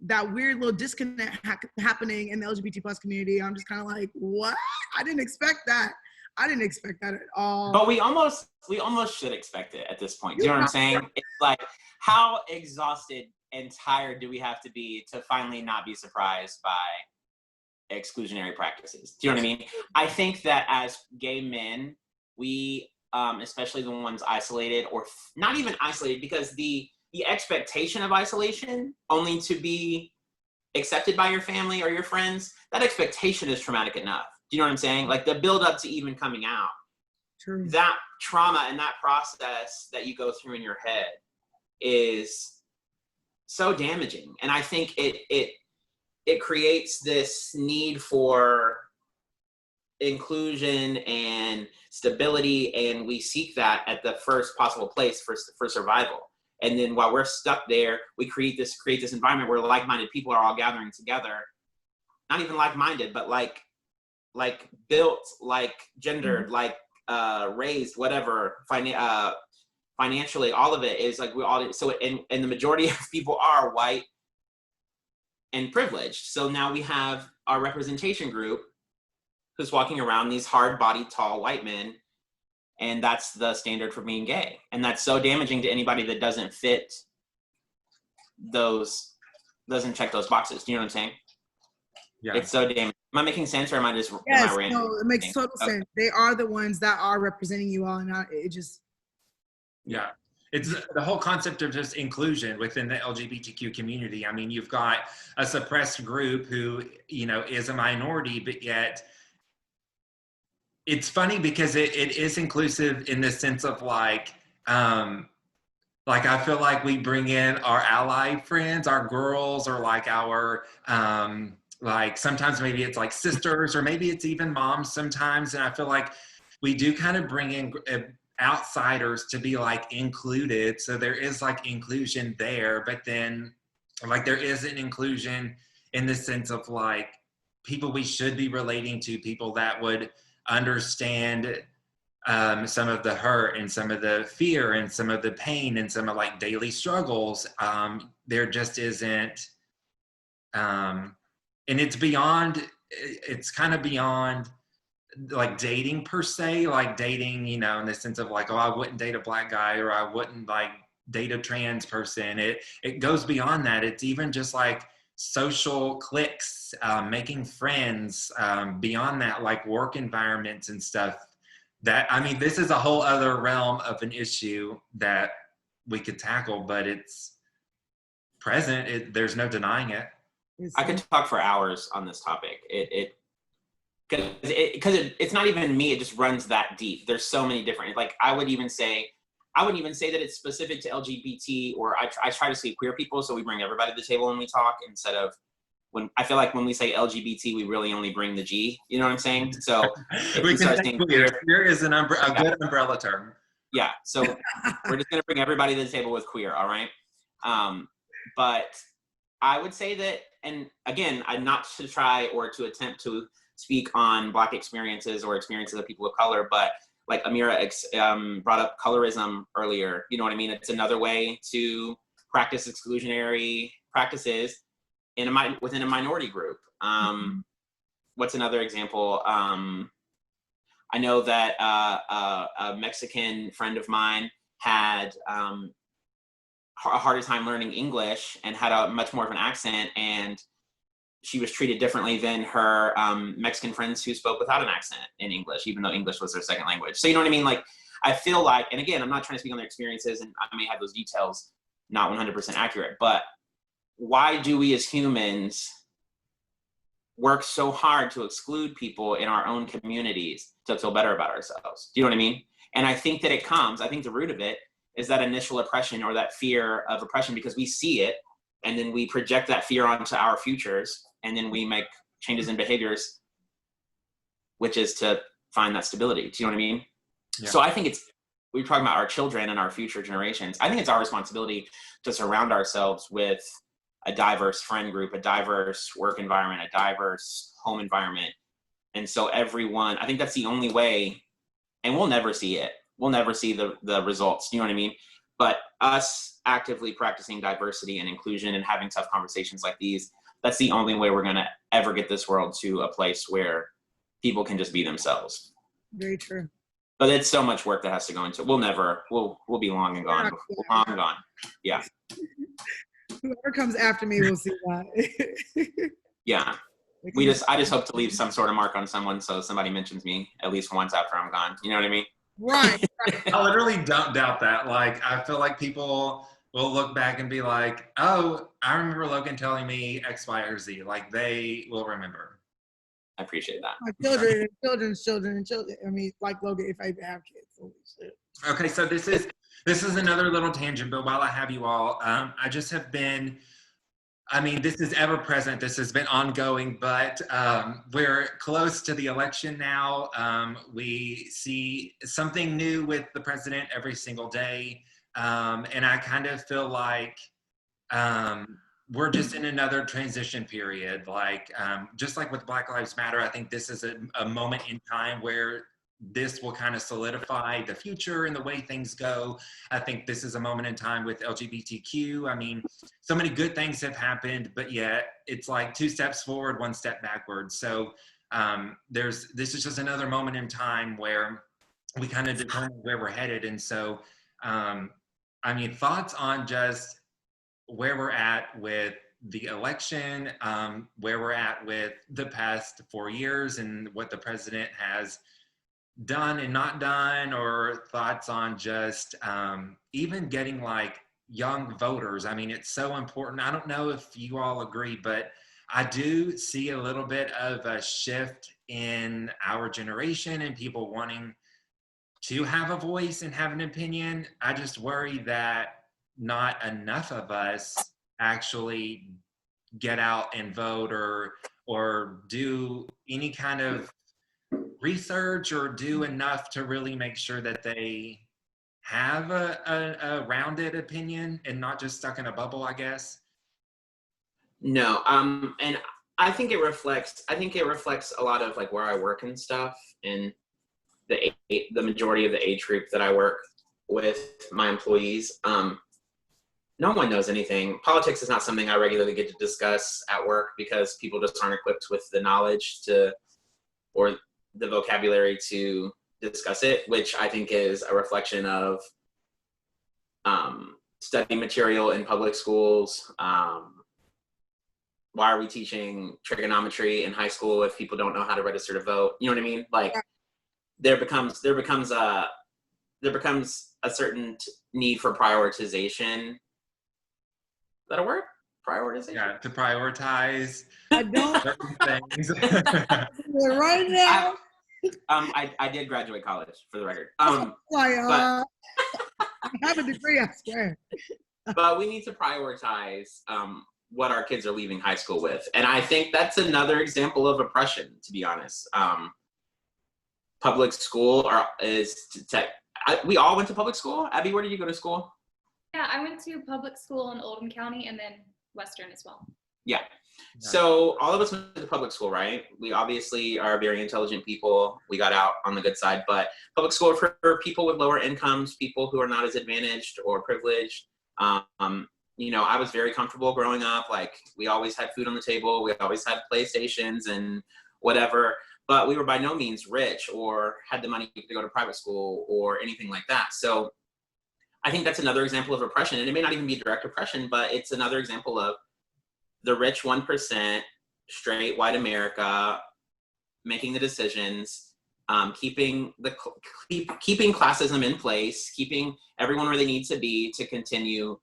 that weird little disconnect happening in the LGBT plus community. I'm just kind of like, what? I didn't expect that. I didn't expect that at all. But we almost should expect it at this point. Do you know what I'm saying? It's like, how exhausted and tired do we have to be to finally not be surprised by exclusionary practices? Do you know what I mean? I think that as gay men, we, especially the ones isolated, or not even isolated, because the expectation of isolation only to be accepted by your family or your friends, that expectation is traumatic enough. Do you know what I'm saying? Like the build up to even coming out. True. That trauma and that process that you go through in your head is so damaging. And I think it creates this need for inclusion and stability, and we seek that at the first possible place for survival. And then while we're stuck there, we create this environment where like-minded people are all gathering together, not even like-minded, but like built, like gendered, like raised, whatever, financially, all of it is like we all, so, and the majority of people are white and privileged. So now we have our representation group who's walking around, these hard-bodied, tall white men, and that's the standard for being gay. And that's so damaging to anybody that doesn't fit doesn't check those boxes. Do you know what I'm saying? Yeah. It's so damaging. Am I making sense, or am I just Yes, am I random? no, it makes total sense. They are the ones that are representing you all, and it just. Yeah. It's the whole concept of just inclusion within the LGBTQ community. I mean, you've got a suppressed group who, you know, is a minority, but yet it's funny because it is inclusive in the sense of like I feel like we bring in our ally friends, our girls, or like our, like sometimes maybe it's like sisters, or maybe it's even moms sometimes. And I feel like we do kind of bring in outsiders to be like included. So there is like inclusion there, but then like there is an inclusion in the sense of like people we should be relating to, people that would understand some of the hurt and some of the fear and some of the pain and some of like daily struggles. There just isn't, and it's kind of beyond like dating per se, like dating, you know, in the sense of like, oh, I wouldn't date a black guy, or I wouldn't like date a trans person. It goes beyond that. It's even just like social cliques, making friends, beyond that, like work environments and stuff. That, I mean, this is a whole other realm of an issue that we could tackle, but it's present. There's no denying it. I could talk for hours on this topic. Because it's not even me, it just runs that deep. There's so many different, like I wouldn't even say that it's specific to LGBT, or I try to say queer people, so we bring everybody to the table when we talk, instead of when I feel like when we say LGBT, we really only bring the G, you know what I'm saying? So we can say queer. Queer is a good umbrella term. Yeah, so we're just gonna bring everybody to the table with queer, all right? But I would say that, and again, I'm not to try or to attempt to speak on Black experiences or experiences of people of color, but like Amira brought up colorism earlier, you know what I mean? It's another way to practice exclusionary practices within a minority group. What's another example? I know that a Mexican friend of mine had a harder time learning English and had a much more of an accent, and she was treated differently than her Mexican friends who spoke without an accent in English, even though English was their second language. So you know what I mean? Like, I feel like, and again, I'm not trying to speak on their experiences, and I may have those details not 100% accurate, but why do we as humans work so hard to exclude people in our own communities to feel better about ourselves? Do you know what I mean? And I think that I think the root of it is that initial oppression, or that fear of oppression, because we see it, and then we project that fear onto our futures, and then we make changes in behaviors, which is to find that stability. Do you know what I mean? Yeah. So I think we're talking about our children and our future generations. I think it's our responsibility to surround ourselves with a diverse friend group, a diverse work environment, a diverse home environment. And so everyone, I think that's the only way, and we'll never see it. We'll never see the results. You know what I mean? But us actively practicing diversity and inclusion and having tough conversations like these, that's the only way we're going to ever get this world to a place where people can just be themselves. Very true. But it's so much work that has to go into it. We'll be long and gone. Long gone. Yeah. Whoever comes after me will see that. Yeah. I just hope to leave some sort of mark on someone so somebody mentions me at least once after I'm gone. You know what I mean? Right. I literally don't doubt that. Like, I feel like people will look back and be like, oh, I remember Logan telling me X, Y, or Z. Like, they will remember. I appreciate that. My children and children's children and children. I mean, like Logan, if I even have kids. Holy shit. Okay, so this is another little tangent, but while I have you all, I just have been, I mean, this is ever present. This has been ongoing, but we're close to the election now. We see something new with the president every single day. And I kind of feel like we're just in another transition period. Like, just like with Black Lives Matter, I think this is a moment in time where this will kind of solidify the future and the way things go. I think this is a moment in time with LGBTQ. I mean, so many good things have happened, but yet it's like 2 steps forward, 1 step backwards. So this is just another moment in time where we kind of determine where we're headed. And so, I mean, thoughts on just where we're at with the election, where we're at with the past 4 years and what the president has done and not done, or thoughts on just even getting like young voters. I mean, it's so important. I don't know if you all agree, but I do see a little bit of a shift in our generation and people wanting to have a voice and have an opinion. I just worry that not enough of us actually get out and vote or do any kind of research or do enough to really make sure that they have a rounded opinion and not just stuck in a bubble, I guess. No, and I think it reflects a lot of like where I work and stuff, and the majority of the age group that I work with, my employees. No one knows anything. Politics is not something I regularly get to discuss at work because people just aren't equipped with the knowledge or the vocabulary to discuss it, which I think is a reflection of study material in public schools. Why are we teaching trigonometry in high school if people don't know how to register to vote? You know what I mean? Like, there becomes a certain need for prioritization. Is that a word? Prioritization? Yeah, to prioritize I don't certain things. right now. I did graduate college, for the record. I have a degree, I swear. But we need to prioritize what our kids are leaving high school with. And I think that's another example of oppression, to be honest. Public school we all went to public school. Abby, where did you go to school? Yeah, I went to public school in Oldham County and then Western as well. Yeah. So all of us went to public school, right? We obviously are very intelligent people. We got out on the good side, but public school for people with lower incomes, people who are not as advantaged or privileged. You know, I was very comfortable growing up. Like, we always had food on the table. We always had PlayStations and whatever, but we were by no means rich or had the money to go to private school or anything like that. So I think that's another example of oppression, and it may not even be direct oppression, but it's another example of the rich 1%, straight white America, making the decisions, keeping classism in place, keeping everyone where they need to be to continue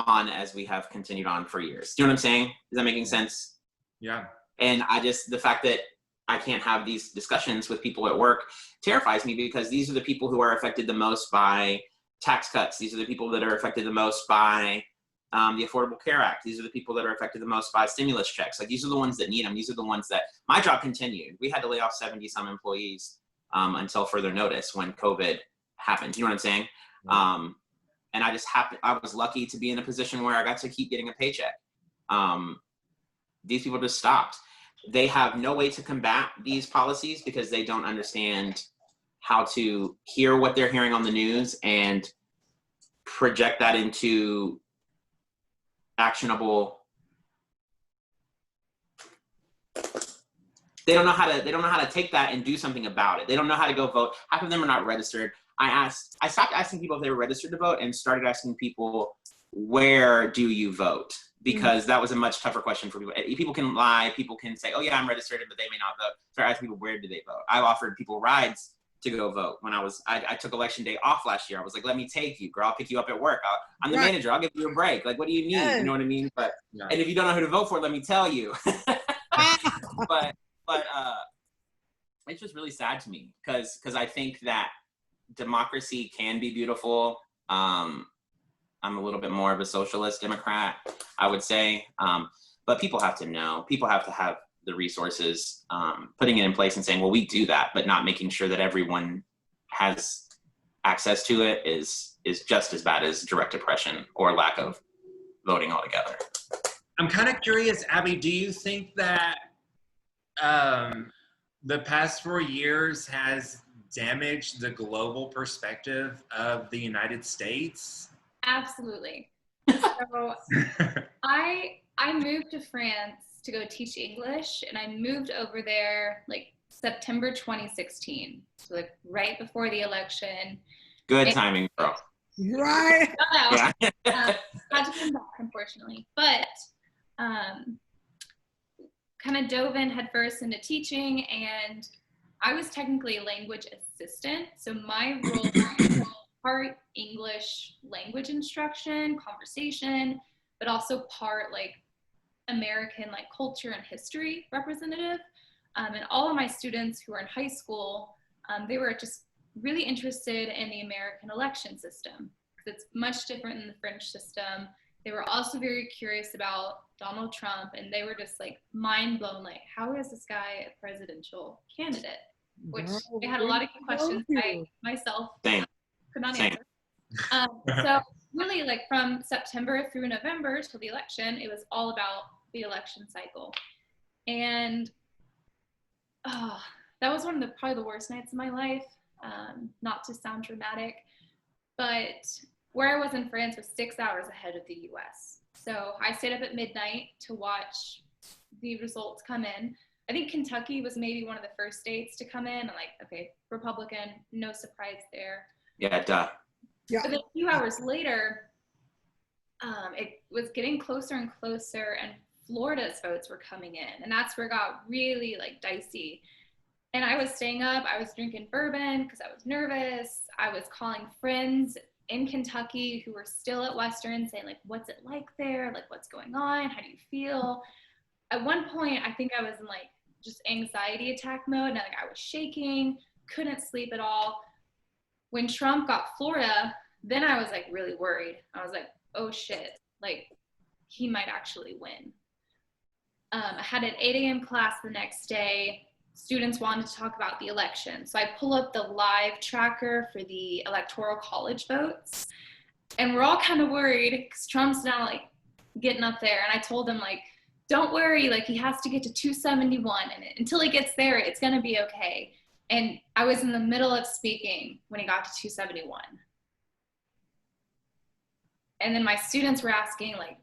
on as we have continued on for years. Do you know what I'm saying? Is that making sense? Yeah. And the fact that I can't have these discussions with people at work terrifies me, because these are the people who are affected the most by tax cuts. These are the people that are affected the most by the Affordable Care Act. These are the people that are affected the most by stimulus checks. Like, these are the ones that need them. These are the ones that my job continued. We had to lay off 70 some employees until further notice when COVID happened. You know what I'm saying? Mm-hmm. And I was lucky to be in a position where I got to keep getting a paycheck. These people just stopped. They have no way to combat these policies because they don't understand how to hear what they're hearing on the news and project that into actionable they don't know how to take that and do something about it. They don't know how to go vote. Half of them are not registered. I stopped asking people if they were registered to vote and started asking people, where do you vote? Because that was a much tougher question for people. People can lie. People can say, oh yeah, I'm registered, but they may not vote. So I asked people, where do they vote? I've offered people rides to go vote. When I took election day off last year. I was like, let me take you, girl. I'll pick you up at work. I'm the manager. I'll give you a break. Like, what do you need? You know what I mean? But and if you don't know who to vote for, let me tell you. but it's just really sad to me because I think that democracy can be beautiful. I'm a little bit more of a socialist Democrat, I would say. But people have to know. People have to have the resources. Putting it in place and saying, well, we do that, but not making sure that everyone has access to it is just as bad as direct oppression or lack of voting altogether. I'm kind of curious, Abby, do you think that the past 4 years has damaged the global perspective of the United States? Absolutely. So I moved to France to go teach English, and I moved over there like September 2016, so like right before the election. Good timing, girl. Right. Yeah. Had to come back, unfortunately, but kind of dove in headfirst into teaching, and I was technically a language assistant, so my role was part English language instruction, conversation, but also part like American like culture and history representative. And all of my students who were in high school, they were just really interested in the American election system because it's much different than the French system. They were also very curious about Donald Trump, and they were just like mind blown, like, how is this guy a presidential candidate? Which they had a lot of questions I myself could not answer. So really, like from September through November till the election, it was all about the election cycle. And that was one of probably the worst nights of my life. Not to sound dramatic, but where I was in France was 6 hours ahead of the US. So I stayed up at midnight to watch the results come in. I think Kentucky was maybe one of the first states to come in. I'm like, okay, Republican, no surprise there. Yeah, duh. Yeah. But then a few hours later, it was getting closer and closer, and Florida's votes were coming in, and that's where it got really like dicey. And I was staying up, I was drinking bourbon because I was nervous. I was calling friends in Kentucky who were still at Western saying like, what's it like there? Like, what's going on? How do you feel? At one point, I think I was in like just anxiety attack mode, and like I was shaking, couldn't sleep at all. When Trump got Florida, then I was like really worried. I was like, oh shit, like he might actually win. I had an 8 a.m. class the next day. Students wanted to talk about the election. So I pull up the live tracker for the electoral college votes. And we're all kind of worried because Trump's now like getting up there. And I told him like, don't worry, like he has to get to 271, and until he gets there, it's gonna be okay. And I was in the middle of speaking when he got to 271. And then my students were asking like,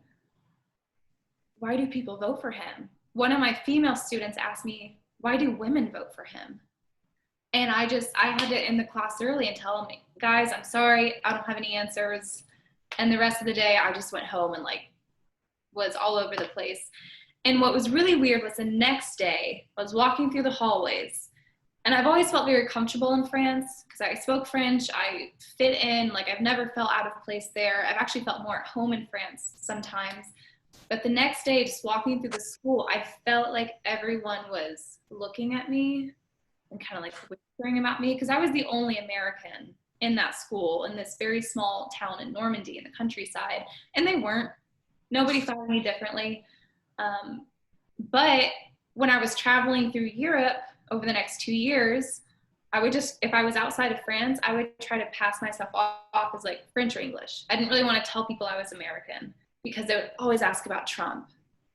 why do people vote for him? One of my female students asked me, why do women vote for him? And I had to end the class early and tell them, guys, I'm sorry, I don't have any answers. And the rest of the day, I just went home and like was all over the place. And what was really weird was the next day, I was walking through the hallways, and I've always felt very comfortable in France because I spoke French, I fit in, like I've never felt out of place there. I've actually felt more at home in France sometimes. But the next day, just walking through the school, I felt like everyone was looking at me and kind of like whispering about me because I was the only American in that school in this very small town in Normandy in the countryside. And they weren't. Nobody thought of me differently. But when I was traveling through Europe over the next 2 years, I would just, if I was outside of France, I would try to pass myself off as like French or English. I didn't really want to tell people I was American because they would always ask about Trump.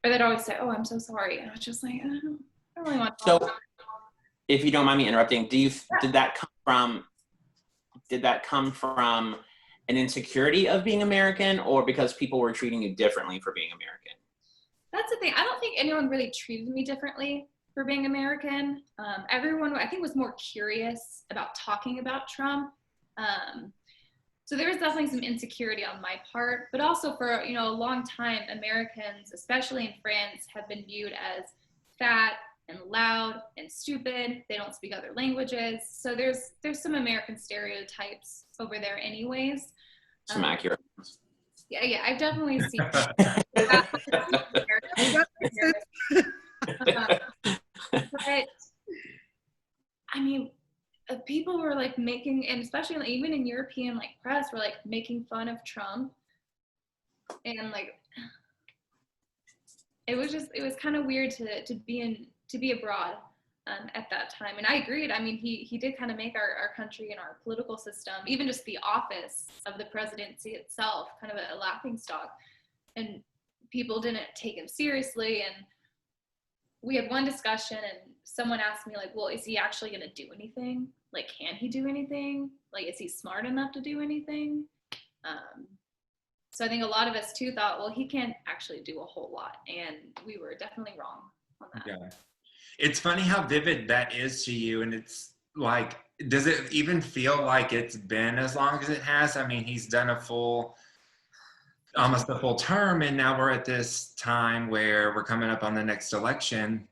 Or they'd always say, oh, I'm so sorry. And I was just like, I don't really want to talk about it. If you don't mind me interrupting, did that come from an insecurity of being American, or because people were treating you differently for being American? That's the thing. I don't think anyone really treated me differently. for being American. Everyone, I think, was more curious about talking about Trump. So there was definitely some insecurity on my part, but also for, you know, a long time, Americans, especially in France, have been viewed as fat and loud and stupid. They don't speak other languages. So there's some American stereotypes over there anyways. Some accurate. Yeah, I've definitely seen but I mean, people were like making, and especially like, even in European like press, were like making fun of Trump, and like it was kind of weird to be abroad at that time. And I agreed. I mean, he did kind of make our country and our political system, even just the office of the presidency itself, kind of a laughing stock, and people didn't take him seriously. And we had one discussion, and someone asked me like, well, is he actually going to do anything? Like, can he do anything? Like, is he smart enough to do anything? So I think a lot of us too thought, well, he can't actually do a whole lot. And we were definitely wrong on that. Yeah. It's funny how vivid that is to you. And it's like, does it even feel like it's been as long as it has? I mean, he's done almost a full term, and now we're at this time where we're coming up on the next election.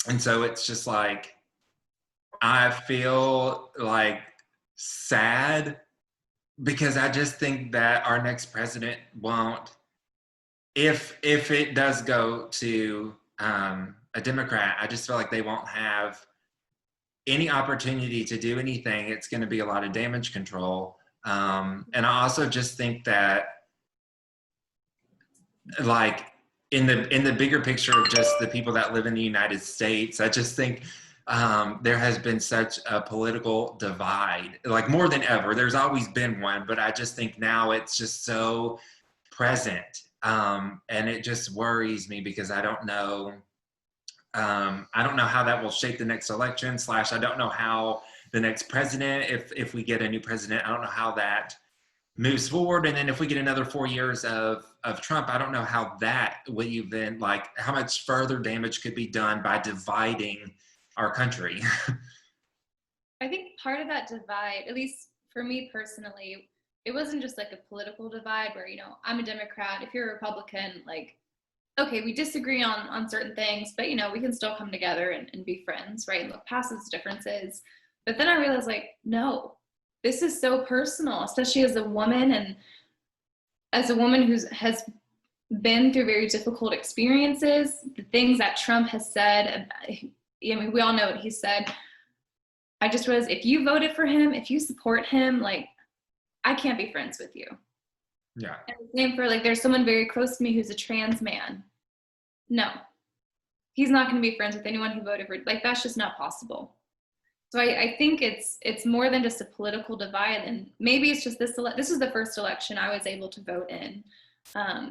And so it's just like, I feel like sad, because I just think that our next president won't, if it does go to a Democrat, I just feel like they won't have any opportunity to do anything. It's going to be a lot of damage control. And I also just think that, like, in the bigger picture of just the people that live in the United States, I just think there has been such a political divide, like more than ever. There's always been one, but I just think now it's just so present. And it just worries me, because I don't know how that will shape the next election, / I don't know how the next president, if we get a new president, I don't know how that moves forward. And then if we get another 4 years of Trump, I don't know how that will even, like, how much further damage could be done by dividing our country. I think part of that divide, at least for me personally, it wasn't just like a political divide where, you know, I'm a Democrat, if you're a Republican, like, okay, we disagree on certain things, but, you know, we can still come together and be friends, right? And look past those differences. But then I realized, like, no, this is so personal, especially as a woman, and as a woman who has been through very difficult experiences. The things that Trump has said, I mean, we all know what he said. I just realized, if you voted for him, if you support him, like, I can't be friends with you. Yeah. And the same for, like, there's someone very close to me who's a trans man. No, he's not going to be friends with anyone who voted for, like, that's just not possible. So I think it's more than just a political divide, and maybe it's just this is the first election I was able to vote in.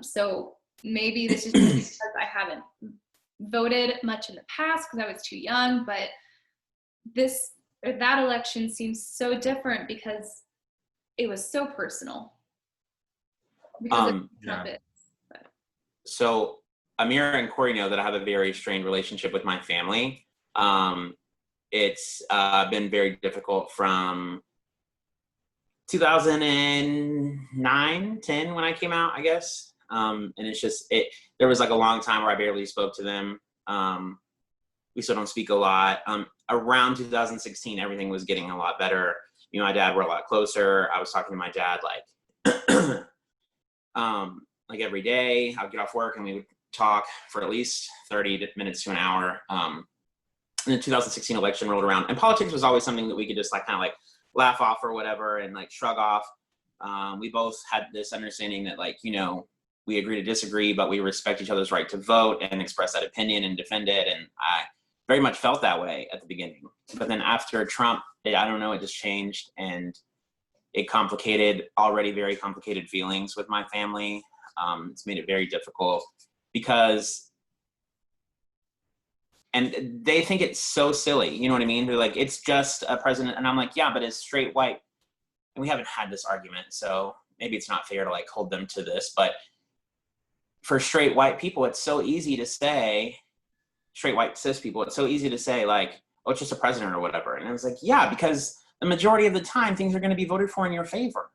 So maybe this is just because I haven't voted much in the past because I was too young, but that election seems so different because it was so personal. Because So Amira and Cory know that I have a very strained relationship with my family. It's been very difficult from 2009, 10 when I came out, I guess. And it's just, there was like a long time where I barely spoke to them. We still don't speak a lot. Around 2016, everything was getting a lot better. You know, my dad were a lot closer. I was talking to my dad like every day. I would get off work and we would talk for at least 30 minutes to an hour. And the 2016 election rolled around, and politics was always something that we could just like kind of like laugh off or whatever and like shrug off. We both had this understanding that, like, you know, we agree to disagree, but we respect each other's right to vote and express that opinion and defend it. And I very much felt that way at the beginning. But then after Trump, I don't know, it just changed, and it complicated already very complicated feelings with my family. It's made it very difficult because, and they think it's so silly, you know what I mean? They're like, it's just a president. And I'm like, yeah, but it's straight white. And we haven't had this argument, so maybe it's not fair to like hold them to this, but for straight white people, it's so easy to say straight white cis people, it's so easy to say like, oh, it's just a president or whatever. And I was like, yeah, because the majority of the time things are going to be voted for in your favor.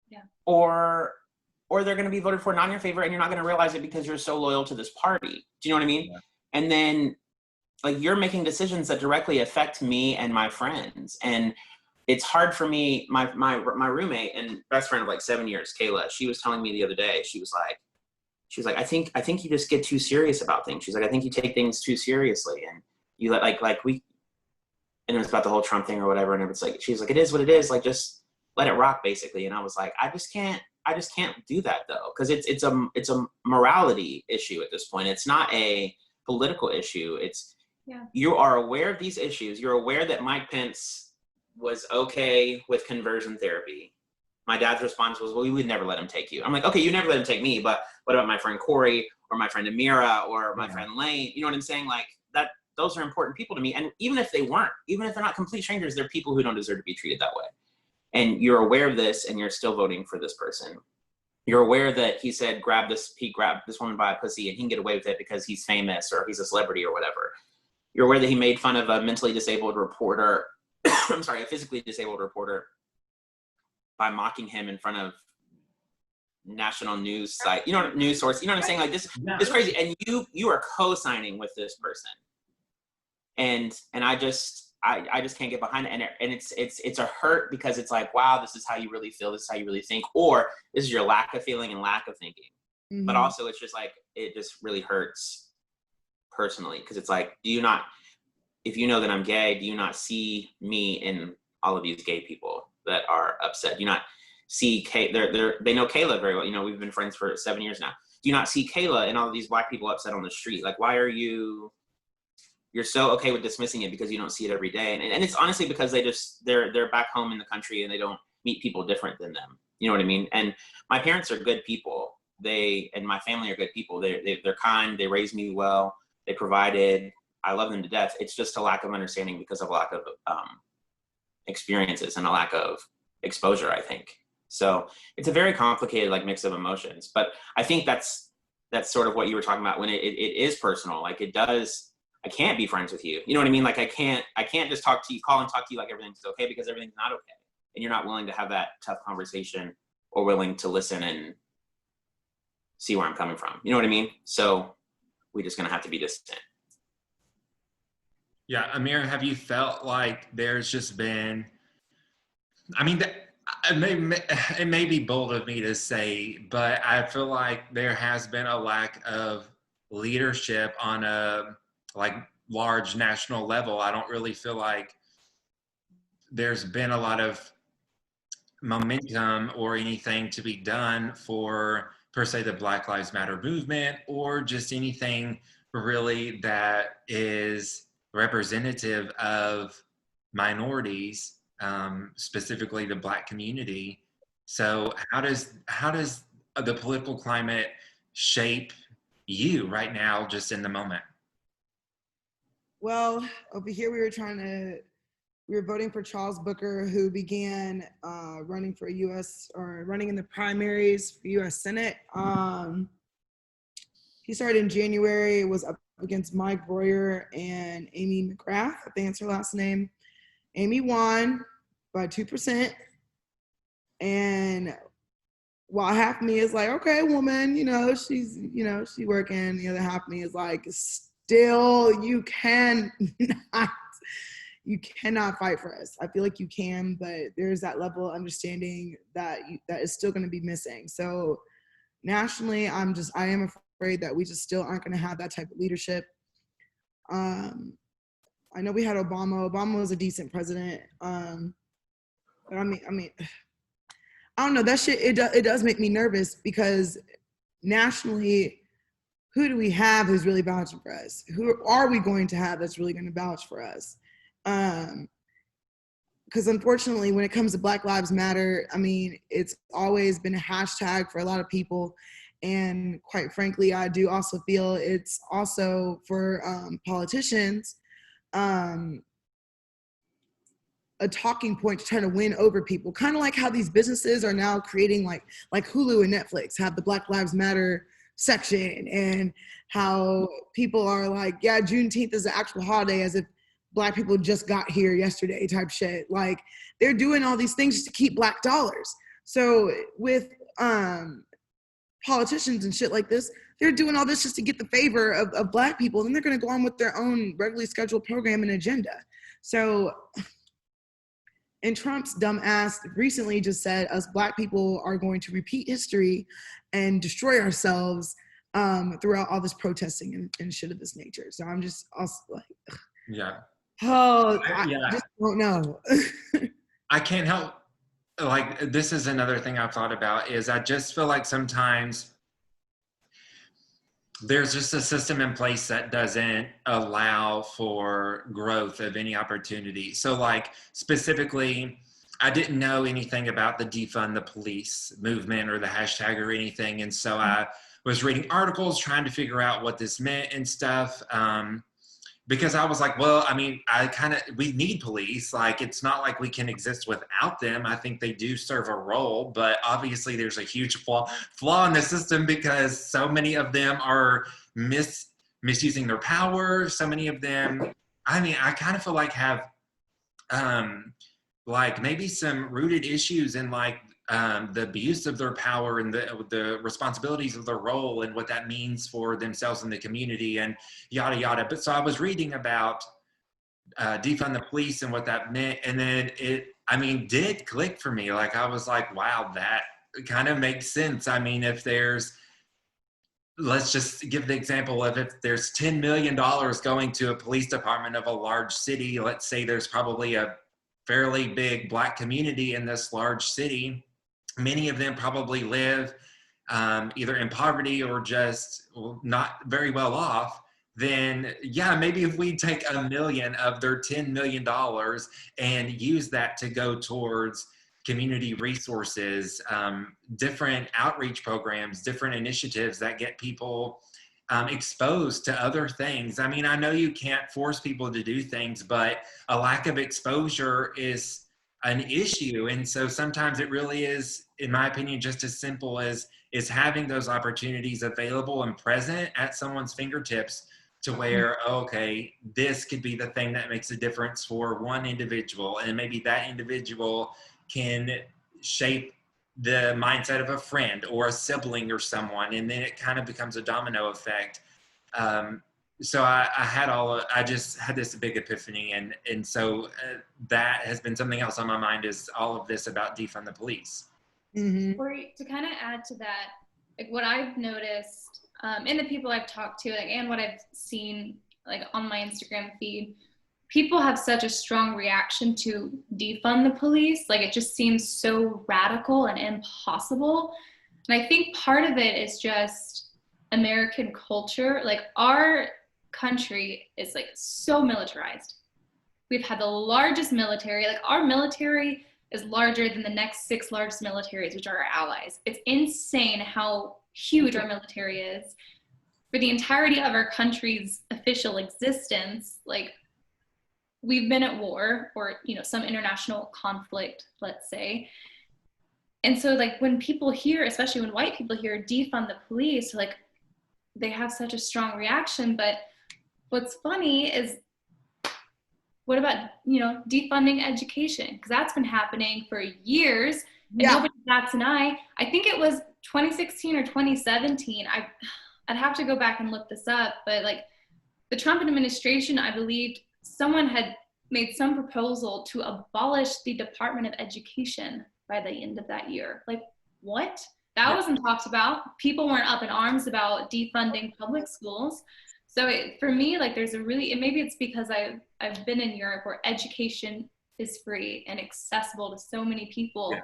Yeah. Or they're going to be voted for not in your favor, and you're not going to realize it because you're so loyal to this party. Do you know what I mean? Yeah. And then like you're making decisions that directly affect me and my friends. And it's hard for me. My roommate and best friend of like 7 years, Kayla, she was telling me the other day, she was like, I think you just get too serious about things. She's like, I think you take things too seriously, and you like we, and it was about the whole Trump thing or whatever. And it's like, she's like, it is what it is. Like, just let it rock, basically. And I was like, I just can't do that though. Cause it's a morality issue at this point. It's not a political issue. It's, you are aware of these issues. You're aware that Mike Pence was okay with conversion therapy. My dad's response was, well, we would never let him take you. I'm like, okay, you never let him take me, but what about my friend Cory or my friend Amira or my friend Lane? You know what I'm saying? Like that, those are important people to me. And even if they weren't, even if they're not complete strangers, they're people who don't deserve to be treated that way. And you're aware of this and you're still voting for this person. You're aware that he said, he grabbed this woman by a pussy and he can get away with it because he's famous or he's a celebrity or whatever. You're aware that he made fun of a mentally disabled reporter, I'm sorry, a physically disabled reporter by mocking him in front of national news site, you know, news source, you know what I'm saying? Like this is crazy. And you are co-signing with this person. And I just can't get behind it. And it's a hurt because it's like, wow, this is how you really feel. This is how you really think, or this is your lack of feeling and lack of thinking. Mm-hmm. But also it's just like, it just really hurts personally. Cause it's like, if you know that I'm gay, do you not see me in all of these gay people that are upset? Do you not see they know Kayla very well. You know, we've been friends for 7 years now. Do you not see Kayla and all of these black people upset on the street? Like, why are you're so okay with dismissing it because you don't see it every day? And it's honestly because they're back home in the country and they don't meet people different than them. You know what I mean? And my parents are good people. And my family are good people. They're kind. They raised me well. They provided. I love them to death. It's just a lack of understanding because of a lack of experiences and a lack of exposure, I think. So it's a very complicated like mix of emotions. But I think that's sort of what you were talking about when it is personal. Like I can't be friends with you. You know what I mean? Like I can't just call and talk to you like everything's okay because everything's not okay. And you're not willing to have that tough conversation or willing to listen and see where I'm coming from. You know what I mean? So we're just going to have to be distant. Yeah. Amira, have you felt like there's just been, I mean, it may be bold of me to say, but I feel like there has been a lack of leadership on a like large national level. I don't really feel like there's been a lot of momentum or anything to be done for per se the Black Lives Matter movement or just anything really that is representative of minorities, specifically the Black community. So how does the political climate shape you right now, just in the moment? Well, over here we were voting for Charles Booker, who began running in the primaries for U.S. Senate. He started in January, was up against Mike Breuer and Amy McGrath, I think that's her last name. Amy won by 2%. And while half of me is like, okay, woman, she's working. The other half of me is like, still, you cannot fight for us. I feel like you can, but there's that level of understanding that is still going to be missing. So nationally, I am afraid that we just still aren't going to have that type of leadership. I know we had Obama. Obama was a decent president. But I mean, I don't know. That shit, it does make me nervous because nationally, who do we have who's really vouching for us? Who are we going to have that's really going to vouch for us? Because unfortunately, when it comes to Black Lives Matter, I mean, it's always been a hashtag for a lot of people. And quite frankly, I do also feel it's also for politicians, a talking point to try to win over people. Kind of like how these businesses are now creating like Hulu and Netflix have the Black Lives Matter section, and how people are like, yeah, Juneteenth is the actual holiday, as if Black people just got here yesterday type shit. Like, they're doing all these things just to keep Black dollars. So with politicians and shit like this, they're doing all this just to get the favor of Black people. Then they're going to go on with their own regularly scheduled program and agenda. So, and Trump's dumb ass recently just said us Black people are going to repeat history and destroy ourselves throughout all this protesting and shit of this nature. So I'm just also like, yeah. I just don't know. I can't help, like, this is another thing I've thought about, is I just feel like sometimes there's just a system in place that doesn't allow for growth of any opportunity. So, like, specifically, I didn't know anything about the defund the police movement or the hashtag or anything. And so I was reading articles trying to figure out what this meant and stuff. Because I was like, well, I mean, we need police. Like, it's not like we can exist without them. I think they do serve a role, but obviously there's a huge flaw in the system because so many of them are misusing their power. So many of them, I mean, I kind of feel like have like maybe some rooted issues in like the abuse of their power and the responsibilities of their role and what that means for themselves and the community and yada yada. But so I was reading about defund the police and what that meant, and then it did click for me. Like, I was like, wow, that kind of makes sense. I mean, if there's, let's just give the example of, if there's $10 million going to a police department of a large city, let's say there's probably a fairly big Black community in this large city. Many of them probably live either in poverty or just not very well off. Then, yeah, maybe if we take $1 million of their $10 million and use that to go towards community resources, different outreach programs, different initiatives that get people exposed to other things. I mean, I know you can't force people to do things, but a lack of exposure is an issue. And so sometimes it really is, in my opinion, just as simple as is having those opportunities available and present at someone's fingertips to where, okay, this could be the thing that makes a difference for one individual. And maybe that individual can shape the mindset of a friend or a sibling or someone. And then it kind of becomes a domino effect. So I just had this big epiphany, and so that has been something else on my mind, is all of this about defund the police. Mm-hmm. Cory, to kind of add to that, like what I've noticed, and the people I've talked to, like, and what I've seen, like on my Instagram feed, people have such a strong reaction to defund the police. Like, it just seems so radical and impossible. And I think part of it is just American culture. Like, our country is like so militarized. We've had the largest military. Like, our military is larger than the next 6 largest militaries, which are our allies. It's insane how huge our military is. For the entirety of our country's official existence, like, we've been at war or, you know, some international conflict, let's say. And so, like, when people hear, especially when white people hear defund the police, like, they have such a strong reaction. But what's funny is, what about, you know, defunding education? Because that's been happening for years, and nobody bats an eye. I think it was 2016 or 2017. I'd have to go back and look this up, but like, the Trump administration, I believe someone had made some proposal to abolish the Department of Education by the end of that year. Like, what? That wasn't talked about. People weren't up in arms about defunding public schools. So for me, like, there's a really, and maybe it's because I've been in Europe where education is free and accessible to so many people. Yeah.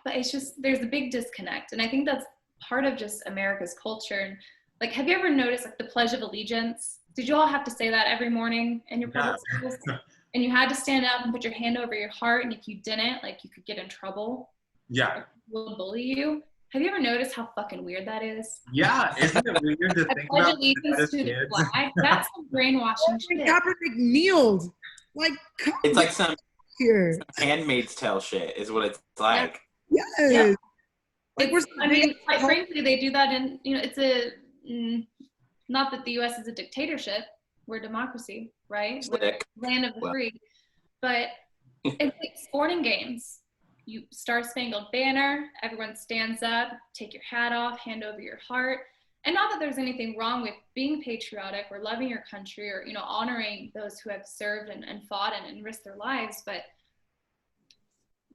But it's just, there's a big disconnect. And I think that's part of just America's culture. And like, have you ever noticed, like, the Pledge of Allegiance? Did you all have to say that every morning in your public schools? And you had to stand up and put your hand over your heart, and if you didn't, like, you could get in trouble. Yeah. People would bully you. Have you ever noticed how fucking weird that is? Yeah, isn't it weird to think pledge about allegiance to the flag? That's some brainwashing shit. Kaepernick kneeled. Like, it's like some here. Handmaid's Tale shit is what it's like. Yes. Yeah. Like I mean, quite frankly, they do that in, it's not that the U.S. is a dictatorship. We're a democracy, right? We're the land of the free. But it's like sporting games. You Star Spangled Banner, everyone stands up, take your hat off, hand over your heart. And not that there's anything wrong with being patriotic or loving your country or, honoring those who have served and fought and risked their lives. But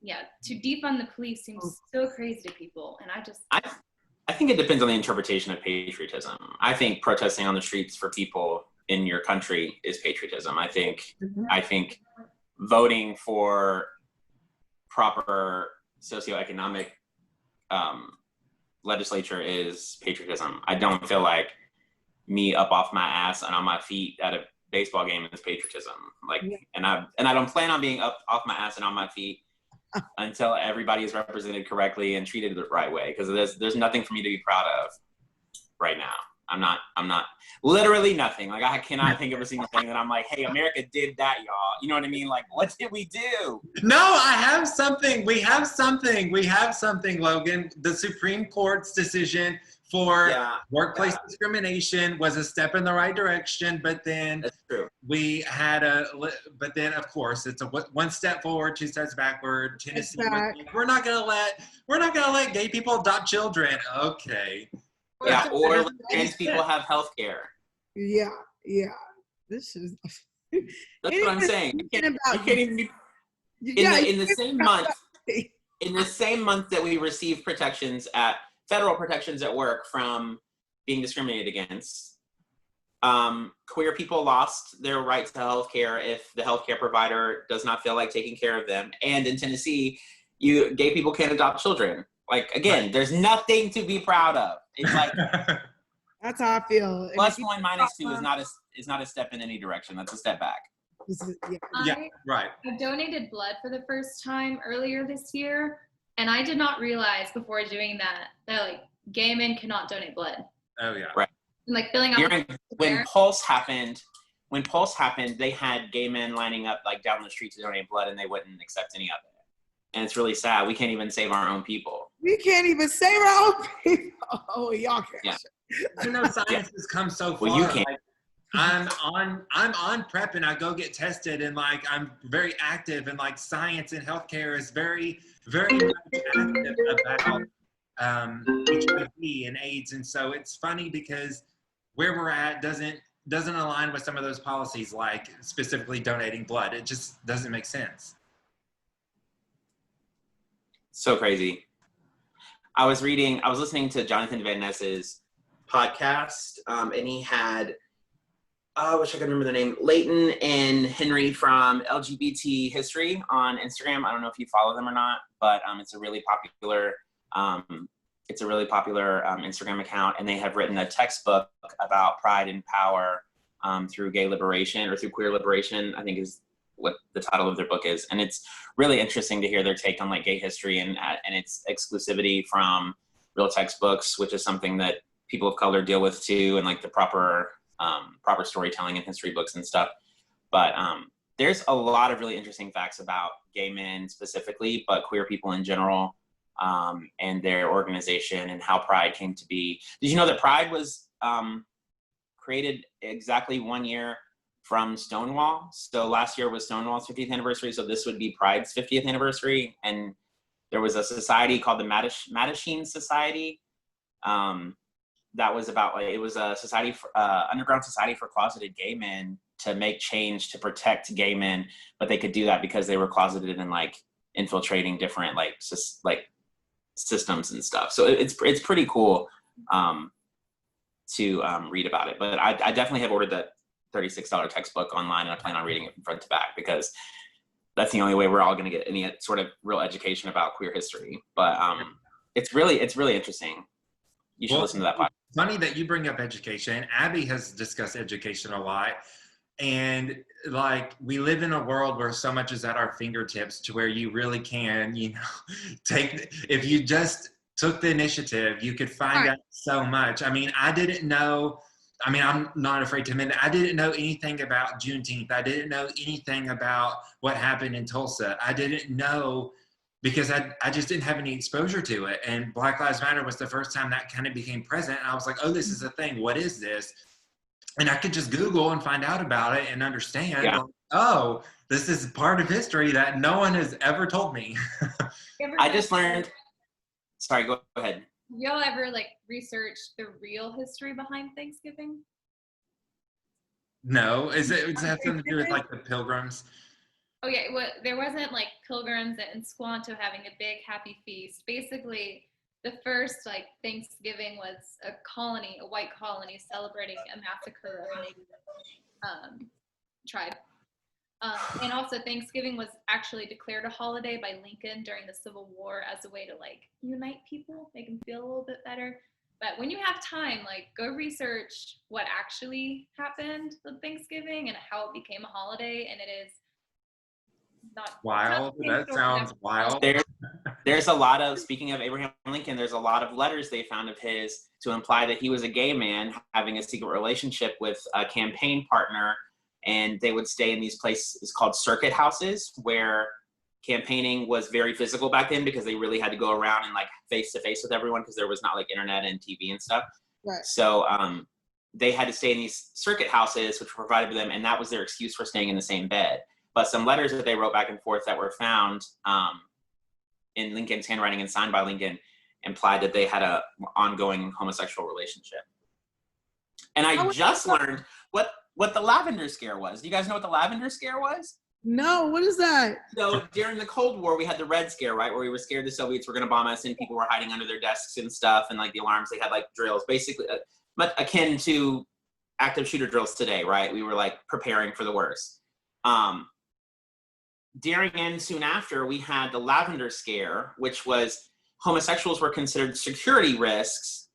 yeah, to defund the police seems so crazy to people. And I think it depends on the interpretation of patriotism. I think protesting on the streets for people in your country is patriotism. I think voting for proper socioeconomic legislature is patriotism. I don't feel like me up off my ass and on my feet at a baseball game is patriotism. And I don't plan on being up off my ass and on my feet until everybody is represented correctly and treated the right way. Because there's nothing for me to be proud of right now. I'm not literally nothing. Like, I cannot think of a single thing that I'm like, hey, America did that, y'all. You know what I mean? Like, what did we do? No, I have something. We have something, Logan. The Supreme Court's decision for workplace discrimination was a step in the right direction, but then that's true. But then of course it's a one step forward, two steps backward. Tennessee, we're not gonna let gay people adopt children. Okay. Yeah, or trans people have health care. Yeah. This is. That's what I'm saying. You can't even be in the same month. In the same month that we receive federal protections at work from being discriminated against, queer people lost their right to health care if the healthcare provider does not feel like taking care of them. And in Tennessee, gay people can't adopt children. Like, again, there's nothing to be proud of. It's like that's how I feel. +1 -2 is not a step in any direction. That's a step back. Right. I donated blood for the first time earlier this year, and I did not realize before doing that like gay men cannot donate blood. Oh yeah. Right. And like filling out when Pulse happened, they had gay men lining up like down the street to donate blood, and they wouldn't accept any of it. And it's really sad. We can't even save our own people. We can't even save our own people. Oh, y'all can't. Yeah. Science has come so far. Well, you can't. Like, I'm on PrEP and I go get tested and like I'm very active and like science and healthcare is very, very much active about HIV and AIDS. And so it's funny because where we're at doesn't align with some of those policies, like specifically donating blood. It just doesn't make sense. So crazy. I was listening to Jonathan Van Ness's podcast, and he had, I wish I could remember the name, Leighton and Henry from LGBT History on Instagram. I don't know if you follow them or not, but it's a really popular Instagram account, and they have written a textbook about pride and power through gay liberation or through queer liberation, I think is what the title of their book is. And it's really interesting to hear their take on like gay history and its exclusivity from real textbooks, which is something that people of color deal with too, and like the proper storytelling in history books and stuff. But there's a lot of really interesting facts about gay men specifically, but queer people in general, and their organization and how Pride came to be. Did you know that Pride was created exactly 1 year from Stonewall? So last year was Stonewall's 50th anniversary, so this would be Pride's 50th anniversary. And there was a society called the Mattachine Society. That was about, like, it was a society, underground society for closeted gay men to make change to protect gay men, but they could do that because they were closeted and like infiltrating different like systems and stuff. So it's pretty cool to read about it. But I definitely have ordered that $36 textbook online, and I plan on reading it from front to back because that's the only way we're all going to get any sort of real education about queer history. But it's really interesting. You should listen to that podcast. Funny that you bring up education. Abby has discussed education a lot. And like, we live in a world where so much is at our fingertips to where you really can, if you just took the initiative, you could find out so much. I mean, I'm not afraid to admit it. I didn't know anything about Juneteenth. I didn't know anything about what happened in Tulsa. I didn't know because I just didn't have any exposure to it. And Black Lives Matter was the first time that kind of became present. And I was like, oh, this is a thing. What is this? And I could just Google and find out about it and understand, Yeah. like, oh, this is part of history that no one has ever told me. I just learned, sorry, go ahead. Y'all ever like research the real history behind Thanksgiving? No, does it have something to do with like the pilgrims? Oh yeah, there wasn't like pilgrims in Squanto having a big happy feast. Basically, the first like Thanksgiving was a white colony celebrating a massacre of a native tribe. And also Thanksgiving was actually declared a holiday by Lincoln during the Civil War as a way to like unite people, make them feel a little bit better. But when you have time, like go research what actually happened with Thanksgiving and how it became a holiday. And it is not wild. That sounds wild. There's a lot of, speaking of Abraham Lincoln, there's a lot of letters they found of his to imply that he was a gay man having a secret relationship with a campaign partner. And they would stay in these places called circuit houses where campaigning was very physical back then because they really had to go around and like face to face with everyone because there was not like internet and TV and stuff. Right. So they had to stay in these circuit houses, which were provided for them. And that was their excuse for staying in the same bed. But some letters that they wrote back and forth that were found in Lincoln's handwriting and signed by Lincoln implied that they had a ongoing homosexual relationship. And I just learned what the lavender scare was. Do you guys know what the lavender scare was? No, what is that? So during the Cold War, we had the Red Scare, right? Where we were scared the Soviets were going to bomb us and people were hiding under their desks and stuff. And like the alarms, they had like drills, basically akin to active shooter drills today, right? We were like preparing for the worst. During and soon after, we had the lavender scare, which was homosexuals were considered security risks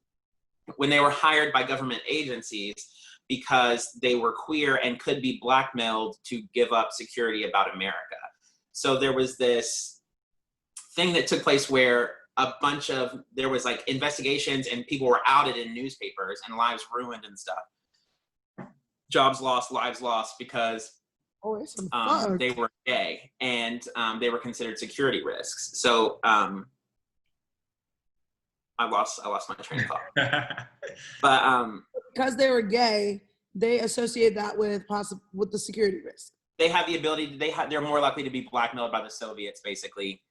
when they were hired by government agencies because they were queer and could be blackmailed to give up security about America. So there was this thing that took place where there was like investigations and people were outed in newspapers and lives ruined and stuff. Jobs lost, lives lost because they were gay and they were considered security risks. So I lost my train of thought. But because they were gay, they associate that with the security risk. They have the ability. They're more likely to be blackmailed by the Soviets, basically,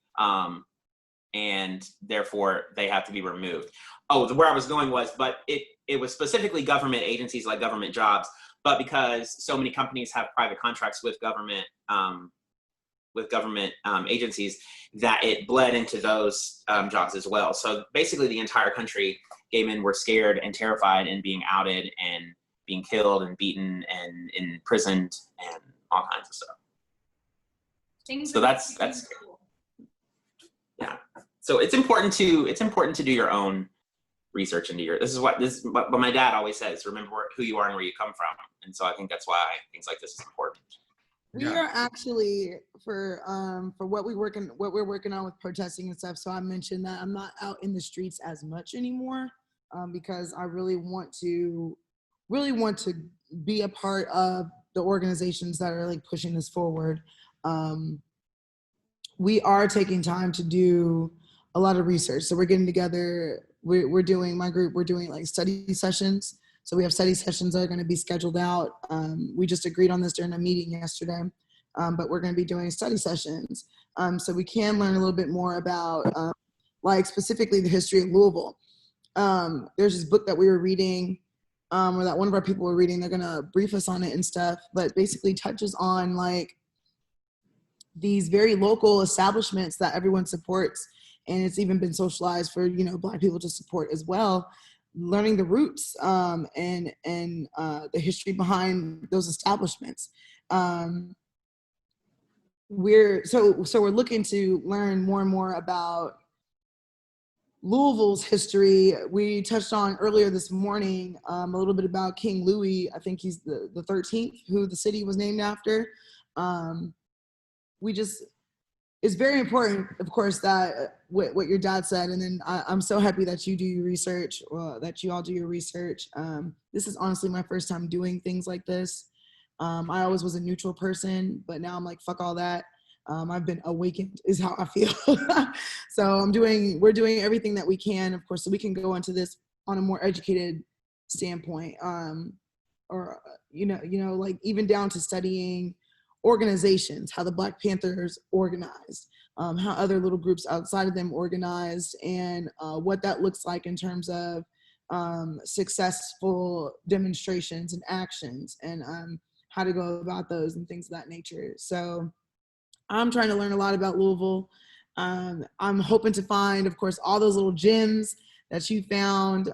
and therefore they have to be removed. Oh, where I was going was, but it was specifically government agencies like government jobs. But because so many companies have private contracts with government agencies, that it bled into those jobs as well. So basically the entire country, gay men were scared and terrified and being outed and being killed and beaten and imprisoned and all kinds of stuff. So that's cool. Yeah. So it's important to do your own research into this is what my dad always says, remember who you are and where you come from. And so I think that's why things like this is important. We are actually for what we're working on with protesting and stuff. So I mentioned that I'm not out in the streets as much anymore because I really want to be a part of the organizations that are like pushing this forward. We are taking time to do a lot of research. So we're getting together. We're doing like study sessions. So we have study sessions that are going to be scheduled out. We just agreed on this during a meeting yesterday, but we're going to be doing study sessions. So we can learn a little bit more about like specifically the history of Louisville. There's this book that we were reading or that one of our people were reading. They're going to brief us on it and stuff, but basically touches on like these very local establishments that everyone supports. And it's even been socialized for, Black people to support as well, learning the roots and the history behind those establishments. We're looking to learn more and more about Louisville's history. We touched on earlier this morning a little bit about King Louis. I think he's the 13th, who the city was named after. It's very important, of course, that what your dad said, and then I'm so happy that you do your research, that you all do your research. This is honestly my first time doing things like this. I always was a neutral person, but now I'm like, fuck all that. I've been awakened is how I feel. So we're doing everything that we can, of course, so we can go into this on a more educated standpoint, or like even down to studying organizations, how the Black Panthers organized, how other little groups outside of them organized, and what that looks like in terms of successful demonstrations and actions, and how to go about those and things of that nature. So I'm trying to learn a lot about Louisville. I'm hoping to find, of course, all those little gems that you found.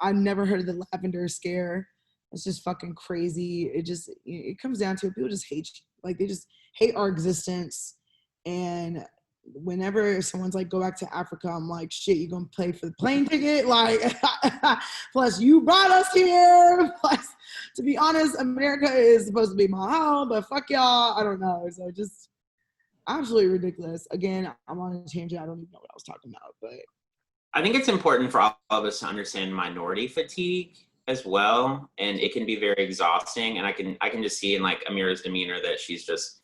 I've never heard of the Lavender Scare. It's just fucking crazy. It comes down to it. People just hate you. Like, they just hate our existence. And whenever someone's like, go back to Africa, I'm like, shit, you gonna pay for the plane ticket? Like, plus you brought us here. Plus, to be honest, America is supposed to be my home, but fuck y'all. I don't know. So just absolutely ridiculous. Again, I'm on a tangent. I don't even know what I was talking about, but I think it's important for all of us to understand minority fatigue as well, and it can be very exhausting. And I can just see in like Amira's demeanor that she's just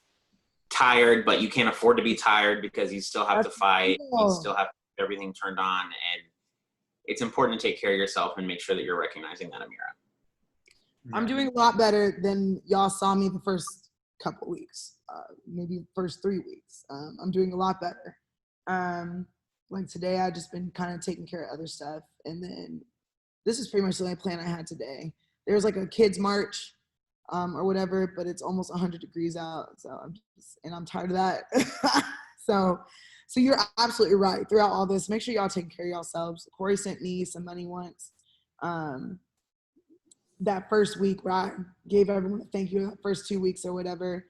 tired, but you can't afford to be tired because you still have to fight. You still have everything turned on, and it's important to take care of yourself and make sure that you're recognizing that, Amira. I'm doing a lot better than y'all saw me the first couple weeks, maybe the first 3 weeks. I'm doing a lot better. Like today, I've just been kind of taking care of other stuff. And then this is pretty much the only plan I had today. There was like a kids march or whatever, but it's almost 100 degrees out. So I'm tired of that. So you're absolutely right. Throughout all this, make sure y'all take care of yourselves. Cory sent me some money once. That first week where I gave everyone a thank you, the first 2 weeks or whatever.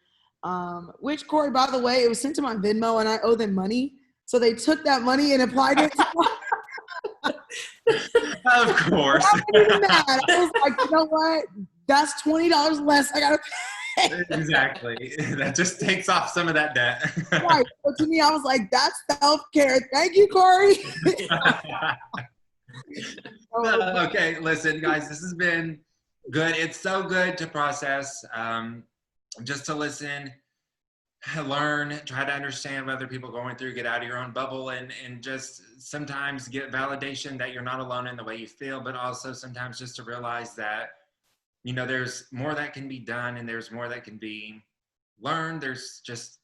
Which, Cory, by the way, it was sent to my Venmo and I owe them money. So they took that money and applied it. Of course. I wasn't even mad. I was like, you know what? That's $20 less I gotta pay. Exactly. That just takes off some of that debt. Right. So to me, I was like, that's self-care. Thank you, Cory. Okay, listen, guys, this has been good. It's so good to process, just to listen, learn, try to understand what other people are going through, get out of your own bubble, and just sometimes get validation that you're not alone in the way you feel, but also sometimes just to realize that, you know, there's more that can be done and there's more that can be learned. There's just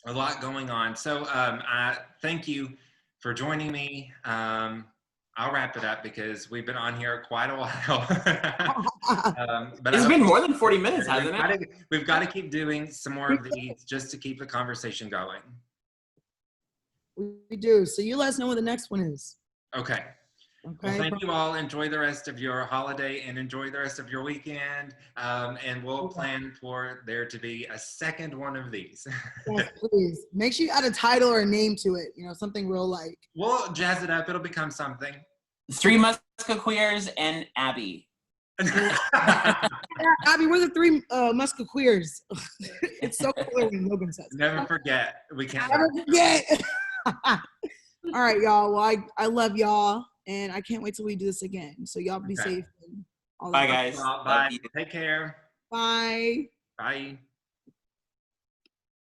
a lot going on. So I thank you for joining me. I'll wrap it up because we've been on here quite a while. But It's been more than 40 minutes, hasn't it? We've got to keep doing some more of these just to keep the conversation going. We do. So you let us know what the next one is. Okay. Well, thank you all. Enjoy the rest of your holiday and enjoy the rest of your weekend. And we'll plan for there to be a second one of these. Yes, please. Make sure you add a title or a name to it. You know, something real like. We'll jazz it up. It'll become something. 3 Musketeers and Abby. Yeah, Abby, we're the 3 Musketeers. It's so clear when Logan says. Never forget. We can't. Never forget. All right, y'all. Well, I love y'all, and I can't wait till we do this again. So y'all be safe. And all Bye, that. guys. Bye. Take care. Bye. Bye.